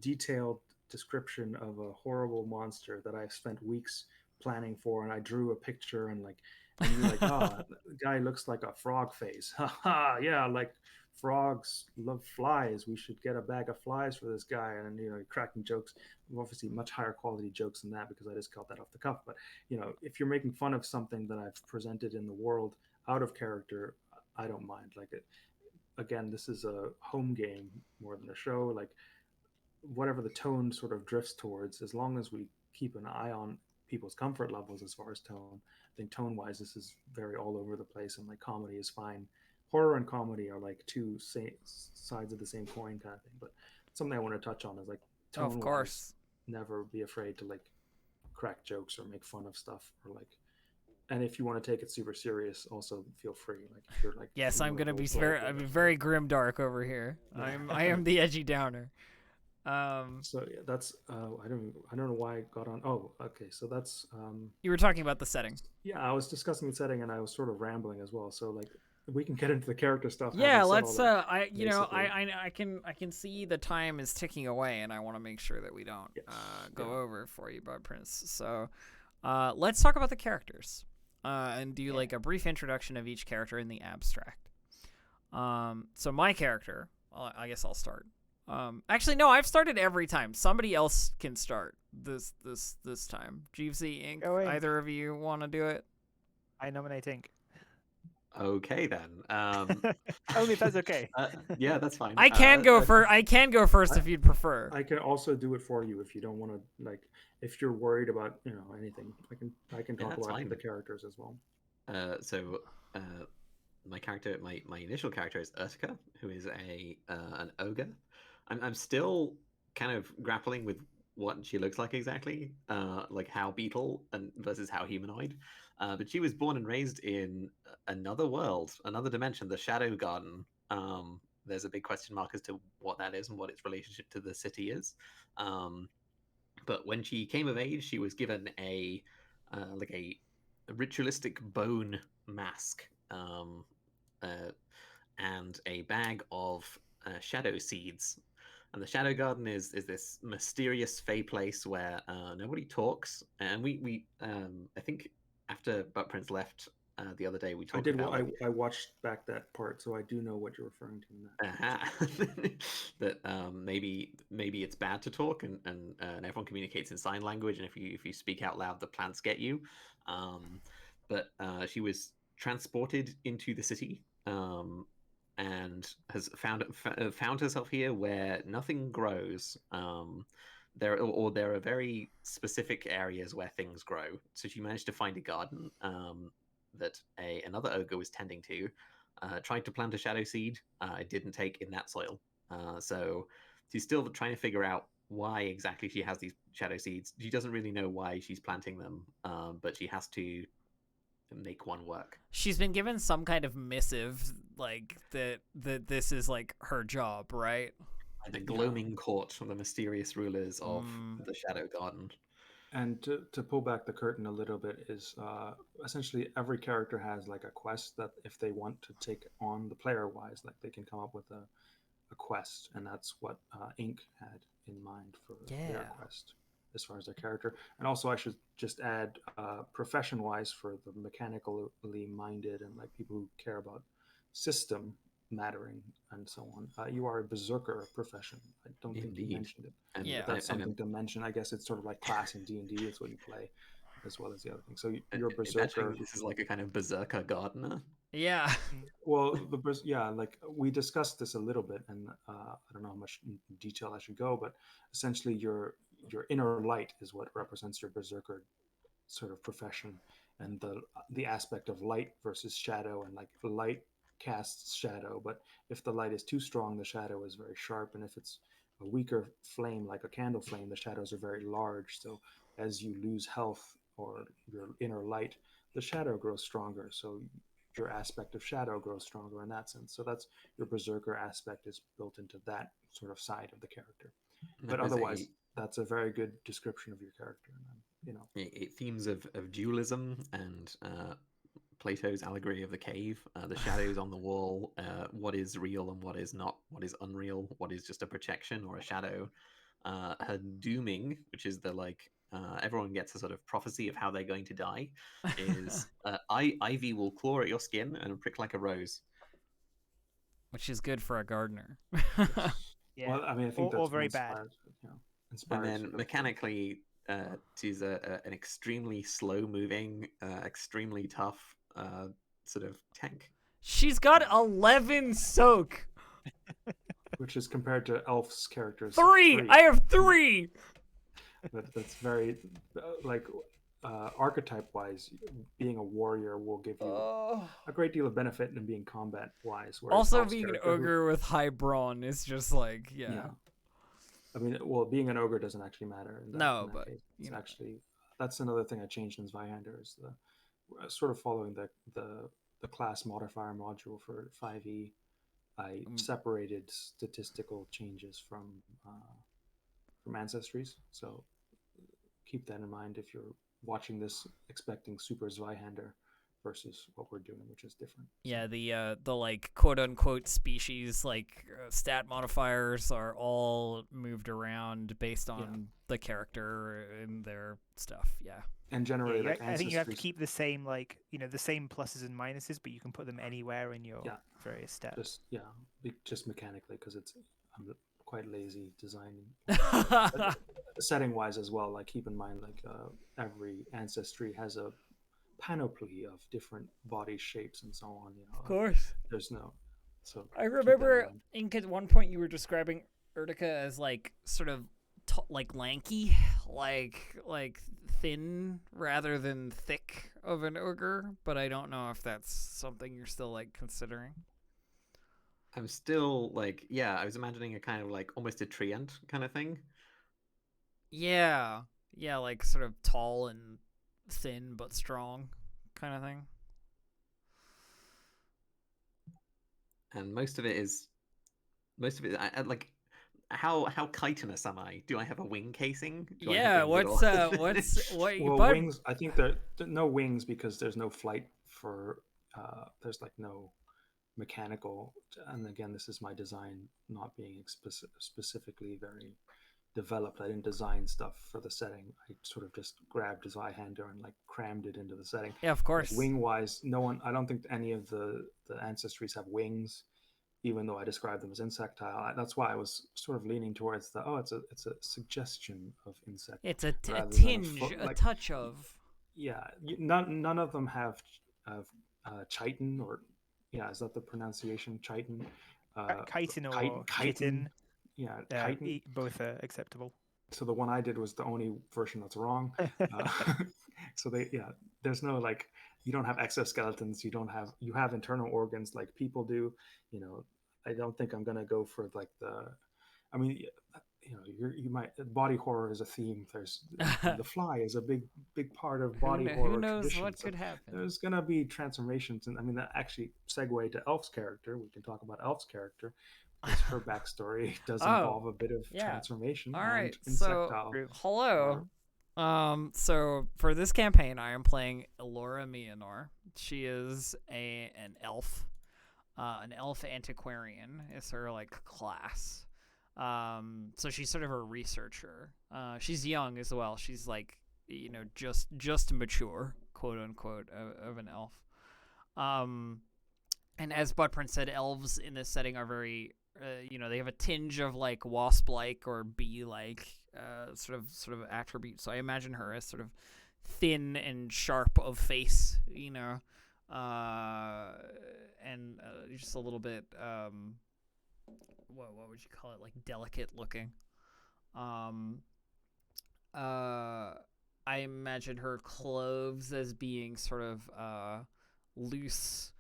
detailed description of a horrible monster that I've spent weeks planning for, and I drew a picture, and you're like, oh, the guy looks like a frog face. Haha, yeah, like frogs love flies. We should get a bag of flies for this guy, and cracking jokes. Obviously, much higher quality jokes than that because I just got that off the cuff. But if you're making fun of something that I've presented in the world out of character, I don't mind. Like again, this is a home game more than a show. Like whatever the tone sort of drifts towards, as long as we keep an eye on people's comfort levels as far as tone. I think tone wise, this is very all over the place, and like comedy is fine. Horror and comedy are like two sides of the same coin kind of thing. But something I want to touch on is like tone of course. never be afraid to like crack jokes or make fun of stuff, or like, and if you want to take it super serious, also feel free. Like if you're like, Yes, I'm gonna be very very grim dark over here. Yeah. I am the edgy downer. So yeah, that's I don't know why I got on. Oh, okay. So that's You were talking about the setting. yeah, I was discussing the setting, and I was sort of rambling as well. So like we can get into the character stuff. Yeah, having said let's. all that, I can see the time is ticking away, and I want to make sure that we don't Yes, go yeah. over for you, Bud Prince. So, let's talk about the characters, and do like a brief introduction of each character in the abstract. So my character, I guess I'll start. Actually, no, I've started every time. Somebody else can start this time. Jeevesy Inc. Go Ink. Either of you want to do it? I nominate Ink. Okay then. Only if that's okay. Yeah, that's fine. I can go first. I can go first if you'd prefer. I can also do it for you if you don't want to, like, if you're worried about anything. I can talk that's about fine. the characters as well. So my initial character is Urtica, who is an ogre. I'm still kind of grappling with what she looks like exactly, like how beetle and versus how humanoid. But she was born and raised in another world, another dimension, the Shadow Garden. There's a big question mark as to what that is and what its relationship to the city is. But when she came of age, she was given a ritualistic bone mask, and a bag of shadow seeds. And the Shadow Garden is this mysterious fey place where nobody talks. And we I think after Butt Prince left the other day, we I talked did. about I watched back that part, so I do know what you're referring to in that. that maybe it's bad to talk, and everyone communicates in sign language, and if you speak out loud, the plants get you. But she was transported into the city, and has found herself here where nothing grows. There are very specific areas where things grow. So she managed to find a garden that another ogre was tending to. Tried to plant a shadow seed. It didn't take in that soil. So she's still trying to figure out why exactly she has these shadow seeds. She doesn't really know why she's planting them, but she has to make one work. She's been given some kind of missive, like that this is like her job, right? The gloaming court from the mysterious rulers of the Shadow Garden. And to pull back the curtain a little bit is essentially every character has like a quest that if they want to take on the player wise, like they can come up with a quest, and that's what Ink had in mind for their quest as far as their character. And also I should just add profession wise for the mechanically minded and like people who care about system mattering and so on. You are a berserker profession. I don't think you mentioned it. And Yeah. That's something to mention. I guess it's sort of like class in D&D is what you play, as well as the other thing. So you're a berserker. This is like a kind of berserker gardener. Yeah. Well, like we discussed this a little bit, and I don't know how much detail I should go, but essentially your inner light is what represents your berserker sort of profession, and the aspect of light versus shadow, and like the light casts shadow, but if the light is too strong, the shadow is very sharp, and if it's a weaker flame like a candle flame, the shadows are very large. So as you lose health or your inner light, the shadow grows stronger, so your aspect of shadow grows stronger in that sense. So that's your berserker aspect is built into that sort of side of the character. But otherwise, that's a very good description of your character. Themes of dualism and Plato's allegory of the cave, the shadows on the wall, what is real and what is not, what is unreal, what is just a projection or a shadow. Her dooming, which is the everyone gets a sort of prophecy of how they're going to die, is ivy will claw at your skin and prick like a rose. Which is good for a gardener. Yeah. Well, I mean, I think that's very bad. Inspired. And then mechanically, she's an extremely slow-moving, extremely tough sort of tank. She's got 11 soak. Which is compared to Elf's characters. 3! I have 3! That's very, archetype-wise, being a warrior will give you a great deal of benefit in being combat-wise. Also, being an ogre with high brawn is just like, I mean, well, being an ogre doesn't actually matter. In that case. It's actually, that's another thing I changed in Zweihander is sort of following the class modifier module for 5e. I separated statistical changes from ancestries. So keep that in mind if you're watching this expecting Super Zweihander. versus what we're doing, which is different. Yeah, the like quote unquote species like stat modifiers are all moved around based on the character and their stuff. Yeah. And generally, like I think you have to ancestries, keep the same, like, the same pluses and minuses, but you can put them anywhere in your various stats. just mechanically, because I'm quite lazy designing. Setting wise as well, like keep in mind, like every ancestry has a panoply of different body shapes and so on. Of course. There's no. So I keep that in remember mind. Ink at one point you were describing Urtica as like sort of like lanky, like thin rather than thick of an ogre, but I don't know if that's something you're still like considering. I'm still like, I was imagining a kind of like almost a treant kind of thing. Yeah, like sort of tall and thin but strong kind of thing. And most of it, I like, how chitinous am I? Do I have a wing casing? Do I have what's what? Well, Bud... wings. I think there no wings because there's no flight for. There's like no mechanical. And again, this is my design not being specifically very developed. I didn't design stuff for the setting. I sort of just grabbed a Zweihander and like crammed it into the setting. Yeah, of course. Like, wing wise, no one. I don't think any of the ancestries have wings, even though I described them as insectile. That's why I was sort of leaning towards it's a suggestion of insect. It's a rather than tinge, like, a touch of. Yeah, none of them have chitin, or is that the pronunciation? Chitin. Chitin or chitin. Yeah, chitin. Both are acceptable. So the one I did was the only version that's wrong. So there's no like, you don't have exoskeletons, you have internal organs like people do. I don't think I'm gonna go for like you might. Body horror is a theme. There's The Fly is a big part of body horror. Who knows tradition. what could happen? There's gonna be transformations, and I mean that actually segue to Elf's character. We can talk about Elf's character. Her backstory does involve a bit of transformation. All right, and insectile. so hello. So for this campaign, I am playing Elora Mianor. She is an elf. An elf antiquarian is her like class. So she's sort of a researcher. She's young as well. She's like, just mature, quote unquote, of an elf. And as Budprince said, elves in this setting are very, they have a tinge of like wasp-like or bee-like sort of attributes. So I imagine her as sort of thin and sharp of face, and just a little bit, what would you call it? Like delicate looking. I imagine her clothes as being sort of loose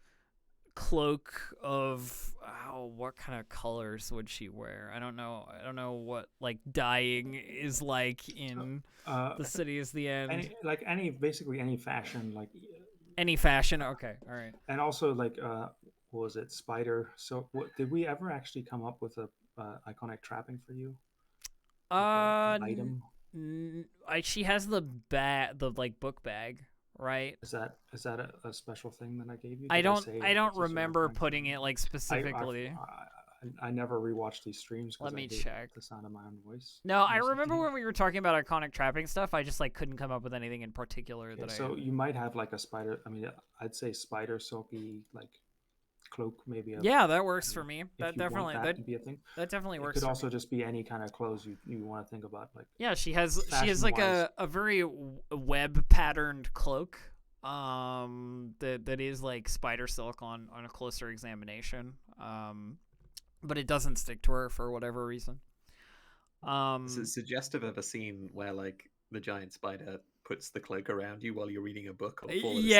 cloak of what kind of colors would she wear? I don't know what like dyeing is like in The City is the End. Basically any fashion, like any fashion. Okay, all right. And also like what was it, spider? So did we ever actually come up with a iconic trapping for you? Like, an item. She has the like book bag. Right. Is that a special thing that I gave you? I don't remember putting it like specifically. I never rewatched these streams. Let me check the sound of my own voice. No, I remember when we were talking about iconic trapping stuff. I just like couldn't come up with anything in particular that. So you might have like a spider. I mean, I'd say spider silky like cloak maybe. That works for me. That definitely could be a thing. That definitely works. It could also just be any kind of clothes you want to think about. Like she has like a very web patterned cloak. That is like spider silk on a closer examination. But it doesn't stick to her for whatever reason. It's suggestive of a scene where like the giant spider puts the cloak around you while you're reading a book or falling asleep.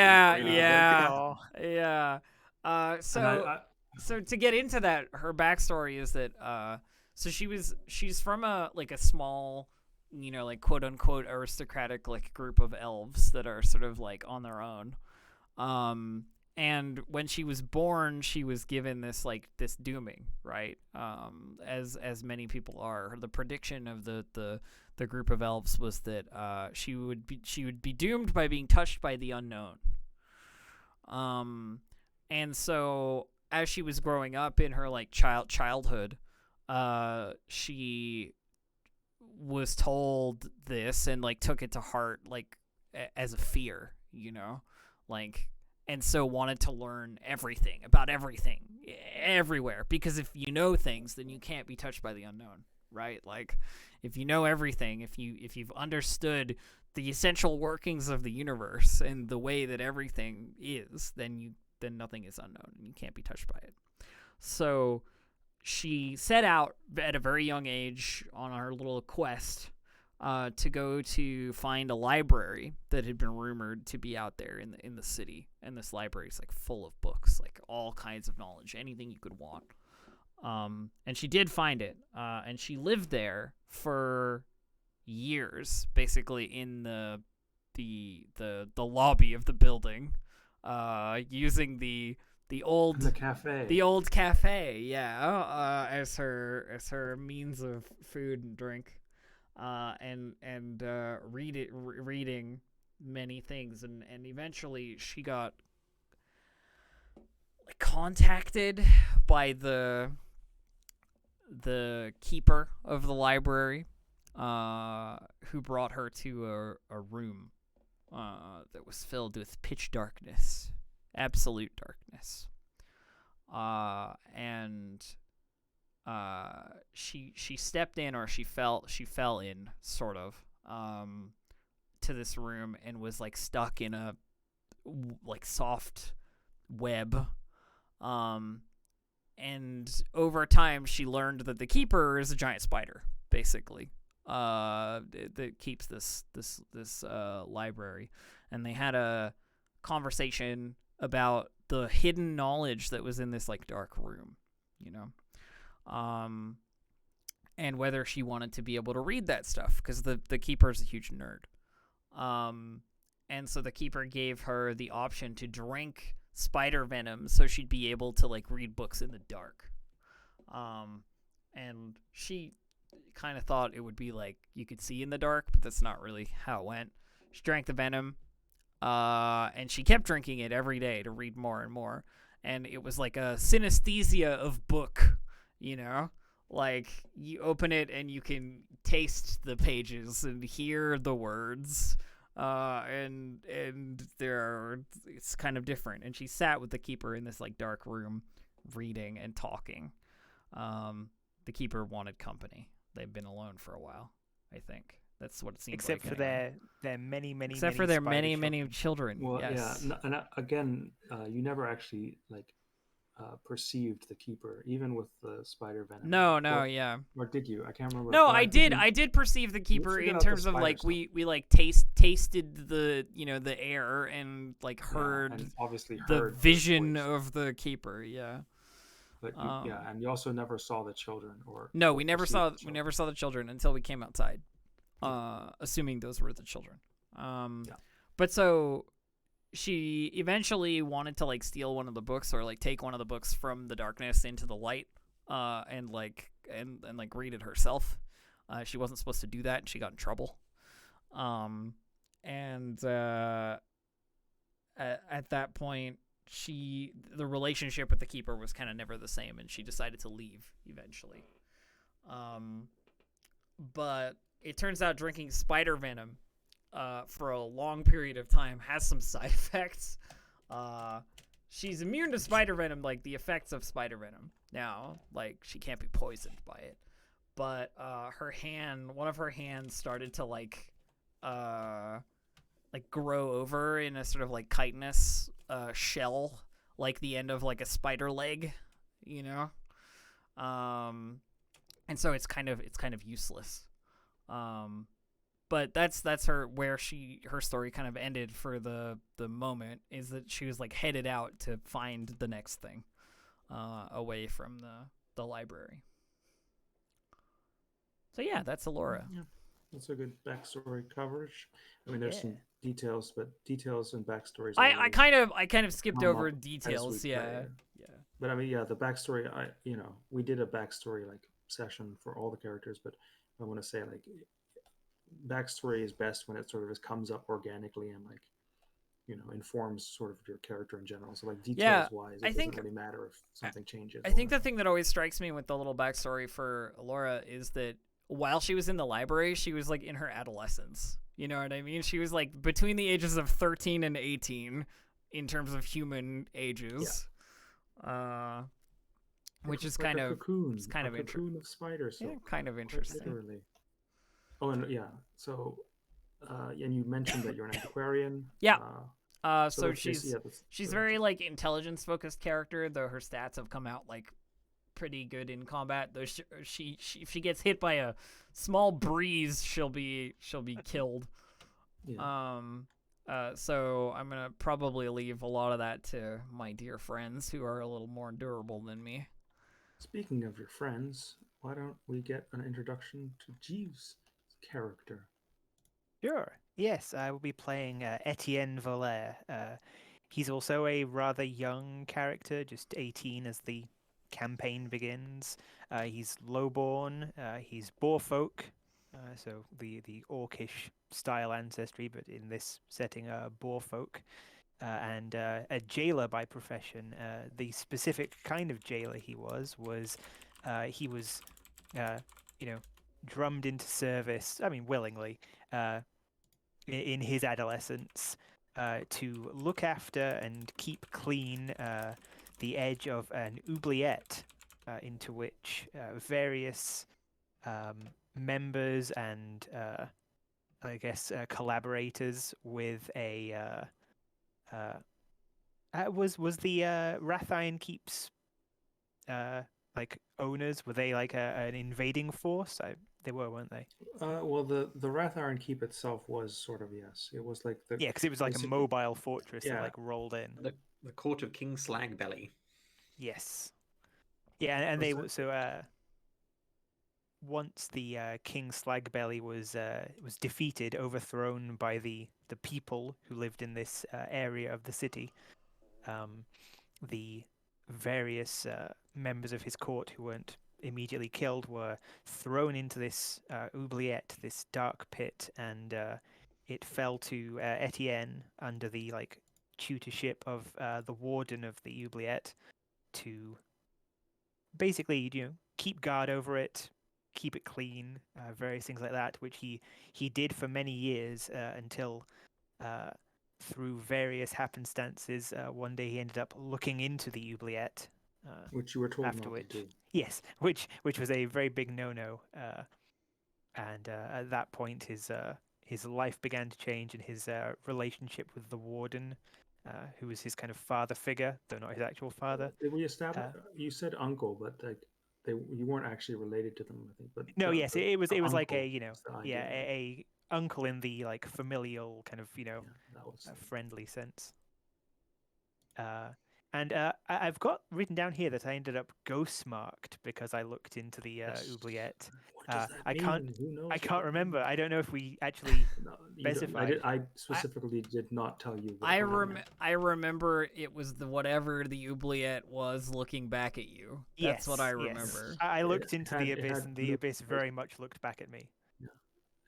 So to get into that, her backstory is that so she's from a small, like quote unquote aristocratic like group of elves that are sort of like on their own. And when she was born, she was given this dooming, right? As many people are. The prediction of the group of elves was that she would be doomed by being touched by the unknown. And so as she was growing up in her like childhood, she was told this and like took it to heart like as a fear, like, and so wanted to learn everything about everything everywhere, because if you know things, then you can't be touched by the unknown, right? Like if you know everything, if you've understood the essential workings of the universe and the way that everything is, then nothing is unknown and you can't be touched by it. So she set out at a very young age on her little quest to go to find a library that had been rumored to be out there in the city. And this library is like full of books, like all kinds of knowledge, anything you could want. And she did find it, and she lived there for years, basically in the lobby of the building, using the old cafe, yeah, as her means of food and drink, and reading many things, and eventually she got contacted by the keeper of the library, who brought her to a room that was filled with pitch darkness, absolute darkness, and she stepped in, or she fell in, sort of, to this room, and was like stuck in a like soft web, and over time she learned that the keeper is a giant spider, basically, that keeps this library, and they had a conversation about the hidden knowledge that was in this like dark room, and whether she wanted to be able to read that stuff, because the keeper is a huge nerd, and so the keeper gave her the option to drink spider venom so she'd be able to like read books in the dark, and she kind of thought it would be like you could see in the dark, but that's not really how it went. She drank the venom, and she kept drinking it every day to read more and more, and it was like a synesthesia of book, like you open it and you can taste the pages and hear the words, and it's kind of different. And she sat with the keeper in this like dark room reading and talking. The keeper wanted company. They've been alone for a while, I think. That's what it seems Except like. for their many many children. Well, yes. yeah, and again, you never actually like perceived the keeper, even with the spider venom. Yeah. Or did you? I can't remember. No, But I did. I did perceive the keeper figured in out the terms of spider like stuff. we like tasted the the air and like heard and obviously the heard vision voice. of the keeper. Yeah. But and you also never saw the children, or No, or we never perceived saw the children. the children until we came outside, assuming those were the children. But so she eventually wanted to like steal one of the books, or like take one of the books from the darkness into the light, and read it herself. She wasn't supposed to do that, and she got in trouble. At that point, the relationship with the keeper was kind of never the same, and she decided to leave eventually. But it turns out drinking spider venom for a long period of time has some side effects. She's immune to spider venom, like the effects of spider venom. Now, like, she can't be poisoned by it. But one of her hands started to like grow over in a sort of like chitinous shell, like the end of like a spider leg, and so it's kind of useless. But that's her story kind of ended for the moment, is that she was like headed out to find the next thing, away from the library. So yeah, that's Elora. Yeah, that's a good backstory coverage. I mean, there's some details, but details and backstories. I kind of skipped come over up as details. we Yeah. play. But I mean, yeah, the backstory. We did a backstory like session for all the characters, but I want to say like backstory is best when it sort of just comes up organically and like informs sort of your character in general. So like Yeah, details wise, I it think doesn't really matter if something changes. I think the thing that always strikes me with the little backstory for Laura is that while she was in the library, she was like in her adolescence. You know what I mean? She was like between the ages of 13 and 18 in terms of human ages. Which is like kind a of cocoon, it's kind a of cocoon of spider silk. yeah, kind of Quite interesting. literally. Oh, and yeah. So, and you mentioned that you're an antiquarian. Yeah. So So that's she's so very like intelligence focused character, though her stats have come out like pretty good in combat. Though she if she gets hit by a small breeze, she'll be killed. yeah. So I'm gonna probably leave a lot of that to my dear friends who are a little more durable than me. Speaking of your friends, why don't we get an introduction to Jeeves' character? Sure. Yes, I will be playing Etienne Volaire. He's also a rather young character, just 18 as the campaign begins. He's lowborn. He's Boarfolk, so the orcish style ancestry, but in this setting, Boarfolk. And a jailer by profession. The specific kind of jailer he was he was, drummed into service. I mean, willingly. In his adolescence, to look after and keep clean the edge of an oubliette, into which various members and I guess collaborators with a was the Rathian Keep's like owners, were they like an invading force? They were, weren't they? Well, the Rathiron Keep itself was sort of, yes. It was like the Yeah, because it was like a mobile fortress that yeah. like rolled in. The court of King Slagbelly. Yes. Yeah, and they Was so once the King Slagbelly was defeated, overthrown by the people who lived in this area of the city, the various members of his court who weren't immediately killed were thrown into this oubliette, this dark pit, and it fell to Etienne under the like tutorship of the warden of the oubliette to basically keep guard over it, keep it clean, various things like that, which he did for many years until through various happenstances, one day he ended up looking into the oubliette. which you were told After not which, to do. yes, which was a very big no-no, and at that point his life began to change, and his relationship with the warden, who was his kind of father figure, though not his actual father. Did we establish? You said uncle, but like you weren't actually related to them, I think. But No, yes, it was like uncle a was the idea. a uncle in the like familial kind of Yeah, that was friendly sense. And I've got written down here that I ended up ghost marked because I looked into the oubliette. What does that I mean? can't Who knows? I what can't that remember. means? I don't know if we actually No, you don't- specified. I specifically did not tell you. What I remember it was the whatever the oubliette was looking back at you. That's what I Yes. remember. I looked It into had- the it abyss, had and the blue abyss eyes. very much looked back at me.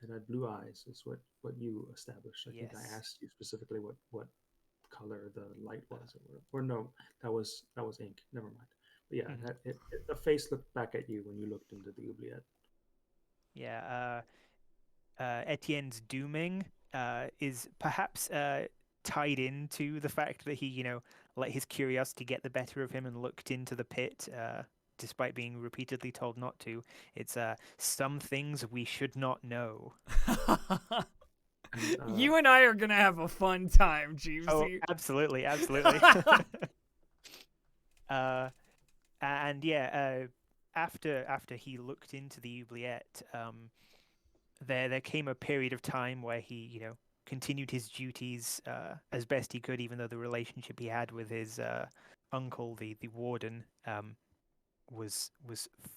It had blue eyes. Is what you established. I think I Yes. asked you specifically what color the light was, or no, that was ink. Never mind. But yeah, Mhm. the face looked back at you when you looked into the oubliette. Yeah. Etienne's dooming is perhaps tied into the fact that he, let his curiosity get the better of him and looked into the pit, despite being repeatedly told not to. It's some things we should not know. And, You and I are gonna have a fun time, Jeevesy. Oh, absolutely. And yeah, after he looked into the oubliette, there came a period of time where he, continued his duties as best he could, even though the relationship he had with his uncle, the warden, was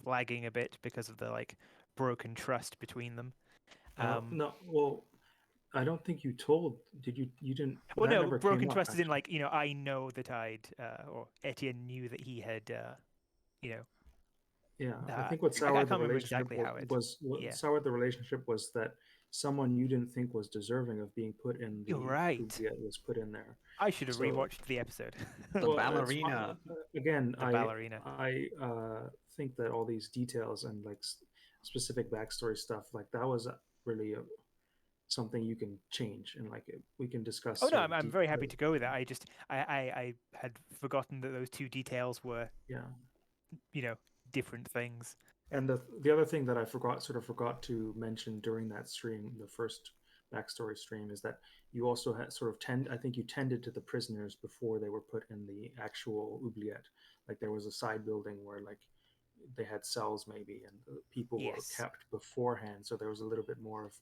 flagging a bit because of the like broken trust between them. no, well, I don't think you told. Did you? You didn't. Well, that no, never broken came up, trust is in actually. like, I know that or Etienne knew that he had, Yeah, I Uh, think what I soured can't the remember relationship exactly how it. was what Yeah, soured the relationship was that someone you didn't think was deserving of being put in you're the right. oubliette was put in there. I should have So, rewatched the episode. The well, it's fine. ballerina. Again, The ballerina. I think that all these details and like specific backstory stuff like that was really something you can change and like we can discuss Oh no, sort of I'm very happy to go with that. I had forgotten that those two details were, yeah. you know, different things. And the other thing that I forgot to mention during that stream, the first backstory stream, is that you also had sort of I think you tended to the prisoners before they were put in the actual oubliette. Like there was a side building where like they had cells maybe, and the people were Yes. kept beforehand, so there was a little bit more of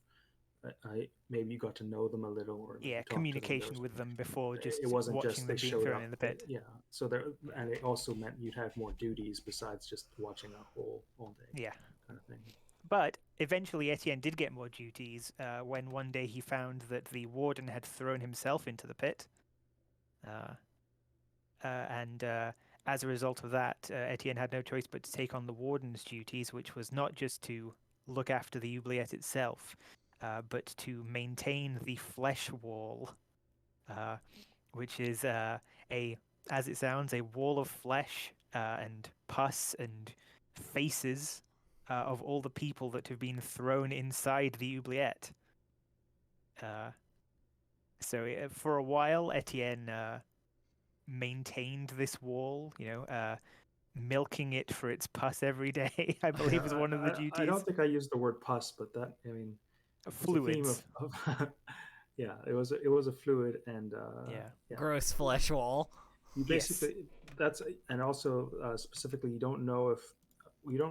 I maybe you got to know them a little, or like Yeah, you talked to them. communication with them before just It wasn't watching just they them being showed thrown up. in the pit. Yeah, so there, and it also meant you'd have more duties besides just watching a hole all day, Yeah. kind of thing. But eventually Etienne did get more duties when one day he found that the warden had thrown himself into the pit. And as a result of that, Etienne had no choice but to take on the warden's duties, which was not just to look after the oubliette itself, but to maintain the flesh wall, which is as it sounds, a wall of flesh and pus and faces of all the people that have been thrown inside the oubliette. So for a while, Etienne maintained this wall, milking it for its pus every day, I believe was one of the duties. I don't think I used the word pus, but that I mean, Fluids. the theme of yeah, it was a fluid and Yeah. Gross flesh wall. You basically that's and also specifically you don't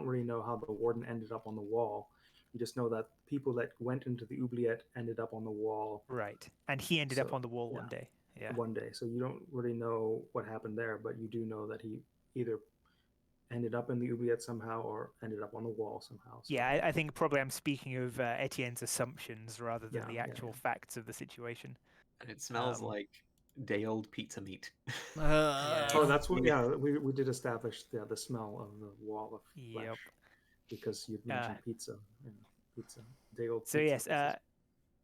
really know how the warden ended up on the wall. You just know that people that went into the oubliette ended up on the wall. Right, and he ended up So, on the wall yeah. one day. Yeah. One day. So you don't really know what happened there, but you do know that he either ended up in the oubliette somehow or ended up on the wall somehow. So, Yeah, I think probably I'm speaking of Etienne's assumptions rather than the actual facts of the situation. And it smells like day-old pizza meat. Oh, that's what. Yeah, we did establish the smell of the wall of flesh. Yep. Because you'd mentioned pizza. Pizza. Day-old So pizza. yes,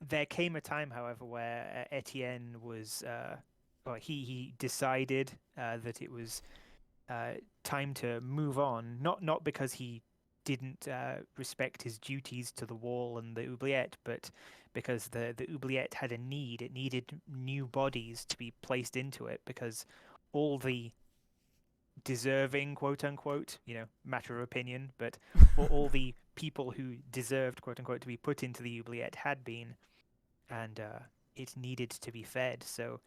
there came a time, however, where Etienne was, he decided that it was time to move on. Not because he didn't respect his duties to the wall and the oubliette, but because the oubliette had a need. It needed new bodies to be placed into it because all the deserving, quote unquote, matter of opinion, but all the people who deserved, quote unquote, to be put into the oubliette had been, and it needed to be fed. So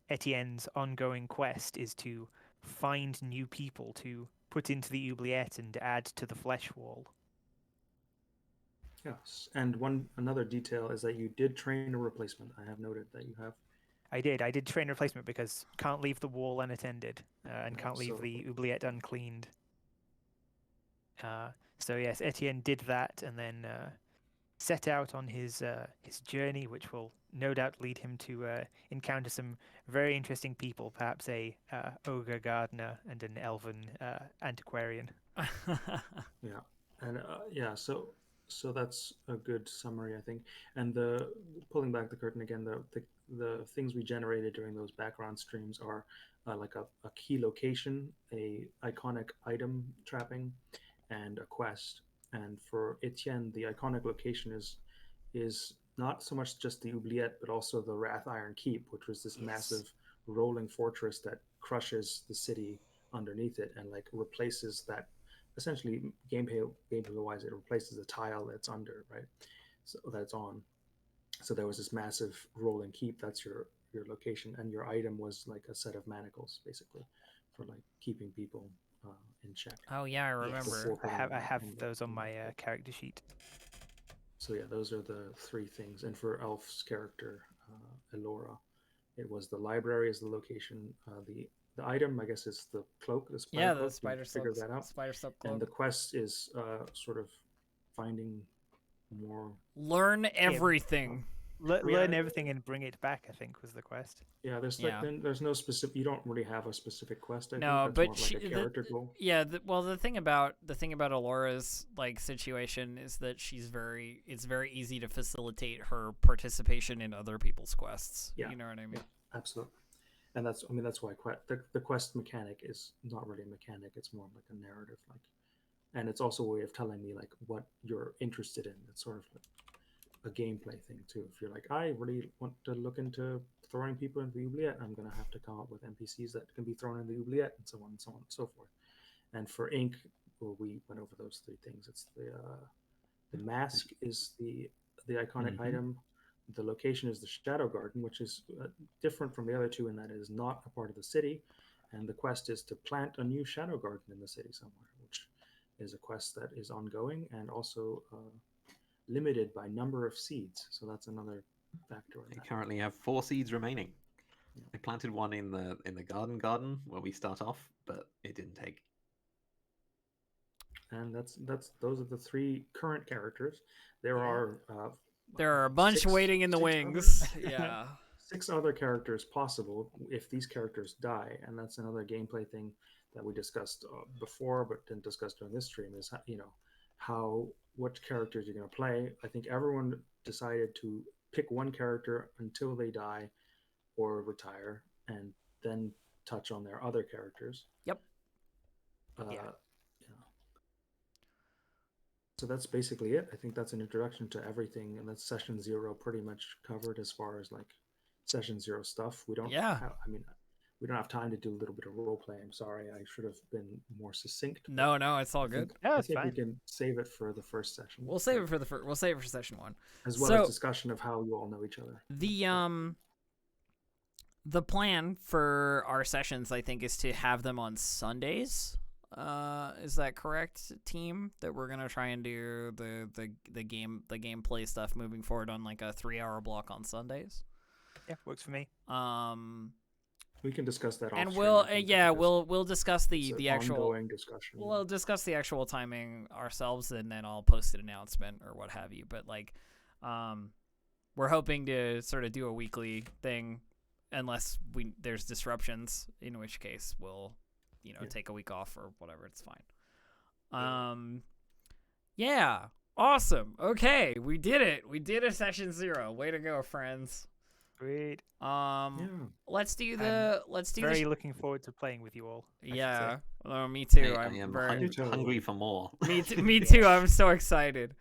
Etienne's ongoing quest is to find new people to put into the oubliette and add to the flesh wall. Yes, and another detail is that you did train a replacement. I have noted that you have. I did train replacement because can't leave the wall unattended and can't leave the oubliette uncleaned. So yes, Etienne did that and then set out on his journey, which will no doubt lead him to encounter some very interesting people, perhaps a ogre gardener and an elven antiquarian. Yeah, and so that's a good summary, I think. And pulling back the curtain again, the things we generated during those background streams are like a key location, a iconic item trapping, and a quest. And for Etienne, the iconic location is not so much just the oubliette, but also the Wrath Iron Keep, which was this massive rolling fortress that crushes the city underneath it and like replaces that. Essentially, gameplay wise, it replaces the tile that's under, right? So that's on. So there was this massive rolling keep. That's your location, and your item was like a set of manacles, basically, for like keeping people in check. Oh yeah, I remember. Yes. I have those on my character sheet. So yeah, those are the three things. And for Elf's character, Elora, it was the library as the location. The item, I guess, is the cloak. The spider cloak. The spider silk. Figure that out. Spider silk cloak. And the quest is sort of finding more. Learn everything. learn everything and bring it back, I think, was the quest. Yeah, there's Yeah. there's no specific. You don't really have a specific quest. I No, think but that's more like a character goal. well, the thing about Alora's like situation is that it's very easy to facilitate her participation in other people's quests. Yeah. You know what I mean? Yeah, absolutely. And that's why the quest mechanic is not really a mechanic. It's more like a narrative, like, and it's also a way of telling me like what you're interested in. It's sort of like a gameplay thing too. If you're like, I really want to look into throwing people into the oubliette, I'm gonna have to come up with NPCs that can be thrown in the oubliette, and so on and so on and so forth. And for Ink, well, we went over those three things. It's the mask is the iconic item. The location is the Shadow Garden, which is different from the other two in that it is not a part of the city. And the quest is to plant a new Shadow Garden in the city somewhere, which is a quest that is ongoing and also limited by number of seeds. So that's another factor in I that. currently have 4 seeds remaining. Yeah. I planted one in the garden where we start off, but it didn't take. And those are the 3 current characters. There are There are a bunch 6 waiting in the 6 wings. other- Yeah. 6 other characters possible if these characters die, and that's another gameplay thing that we discussed before, but didn't discuss during this stream. Is what characters you're going to play. I think everyone decided to pick one character until they die or retire, and then touch on their other characters. Yep. Yeah. So that's basically it. I think that's an introduction to everything, and that's session 0 pretty much covered as far as like session 0 stuff. We don't. Yeah. We don't have time to do a little bit of role play. I'm sorry, I should have been more succinct. No, it's all good. No, I it's think we fine. can save it for the first session. We'll save it for we'll save it for session 1. as well So- as discussion of how you all know each other. The plan for our sessions, I think, is to have them on Sundays. Is that correct, team? That we're gonna try and do the gameplay stuff moving forward on like a 3-hour block on Sundays. Yeah, works for me. We can discuss that. And off we'll stream, we'll discuss it's the an actual ongoing discussion. we'll discuss the actual timing ourselves, and then I'll post an announcement or what have you. But like, we're hoping to sort of do a weekly thing, unless there's disruptions, in which case we'll take a week off or whatever. It's fine. Yeah, awesome. Okay, we did it. We did a session 0. Way to go, friends. Great. Let's do Very looking forward to playing with you all. I should say. Yeah, me too. I I'm am very hungry for more. me too. I'm so excited.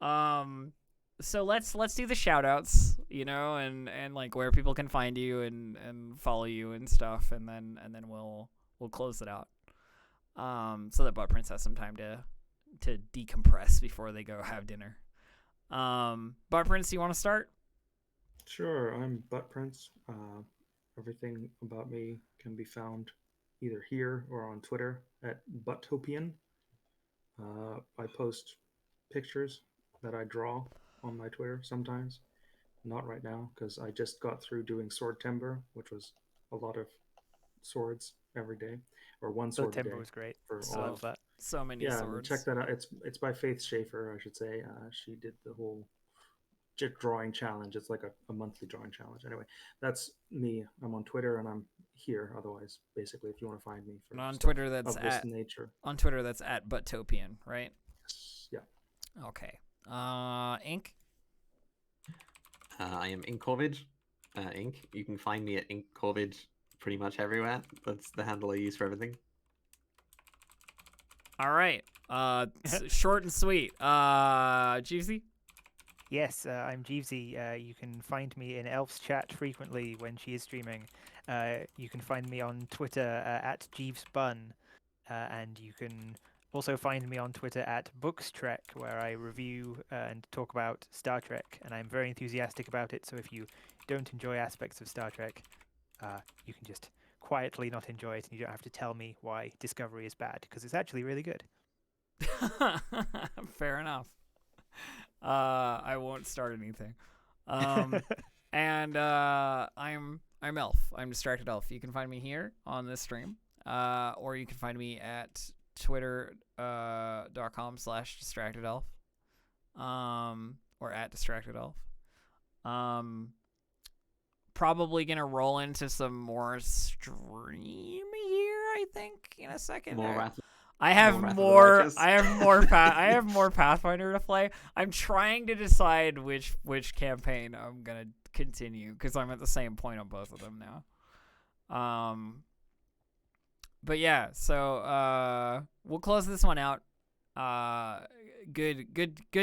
So let's do the shout outs, and like where people can find you and follow you and stuff, and then we'll close it out. So that Butt Prince has some time to decompress before they go have dinner. Butt Prince, you want to start? Sure, I'm Butt Prince. Everything about me can be found either here or on Twitter at Buttopian. I post pictures that I draw on my Twitter sometimes. Not right now, because I just got through doing Sword Timber, which was a lot of swords every day, or one So sword a day. Timber was great. for I all love of- that. So many Yeah, swords. check that out. It's by Faith Schaefer, I should say. She did the whole drawing challenge. It's like a monthly drawing challenge. Anyway, that's me. I'm on Twitter and I'm here. Otherwise, basically, if you want to find me for And on stuff Twitter, that's of this at nature. Buttopian, right? Yeah. Okay. Ink. I am Inkorvid. Ink. You can find me at Inkorvid pretty much everywhere. That's the handle I use for everything. All right. Short and sweet. Juicy. Yes, I'm Jeevesy. You can find me in Elf's chat frequently when she is streaming. You can find me on Twitter at JeevesBun. And you can also find me on Twitter at BooksTrek, where I review and talk about Star Trek. And I'm very enthusiastic about it, so if you don't enjoy aspects of Star Trek, you can just quietly not enjoy it, and you don't have to tell me why Discovery is bad, because it's actually really good. Fair enough. I won't start anything. And I'm Elf. I'm Distracted Elf. You can find me here on this stream, or you can find me at twitter.com/distractedelf, or at distractedelf. Probably gonna roll into some more stream here, I think, in a second. More Wrath. I have Wrath of the more. Righteous. I have more. I have more Pathfinder to play. I'm trying to decide which campaign I'm gonna continue because I'm at the same point on both of them now. But yeah, so we'll close this one out. Good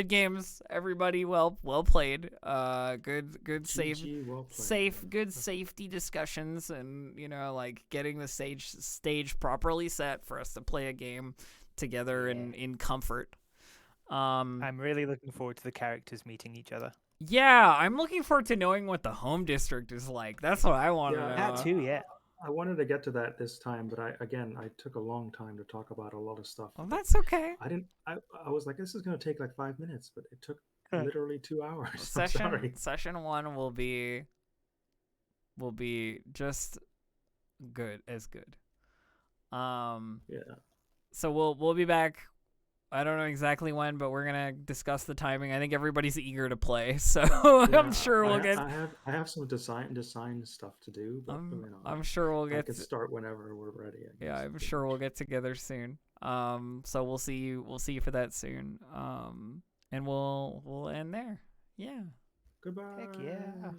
games, everybody. Well played. Good GG, well played. good safety discussions, and like getting the stage properly set for us to play a game together in comfort. I'm really looking forward to the characters meeting each other. Yeah, I'm looking forward to knowing what the home district is like. That's what I want to Yeah, know. That too, yeah. I wanted to get to that this time, but I took a long time to talk about a lot of stuff. Well, that's okay. I was like, this is going to take like 5 minutes, but it took literally 2 hours. I'm sorry. Session 1 will be just good. Yeah. So we'll be back. I don't know exactly when, but we're gonna discuss the timing. I think everybody's eager to play, so Yeah, I'm sure we'll get. I have some design stuff to do, but I'm sure we'll I get. can start whenever we're ready. I Yeah, guess, I'm pretty sure we'll much. get together soon. So we'll see you for that soon. And we'll end there. Yeah. Goodbye. Heck yeah.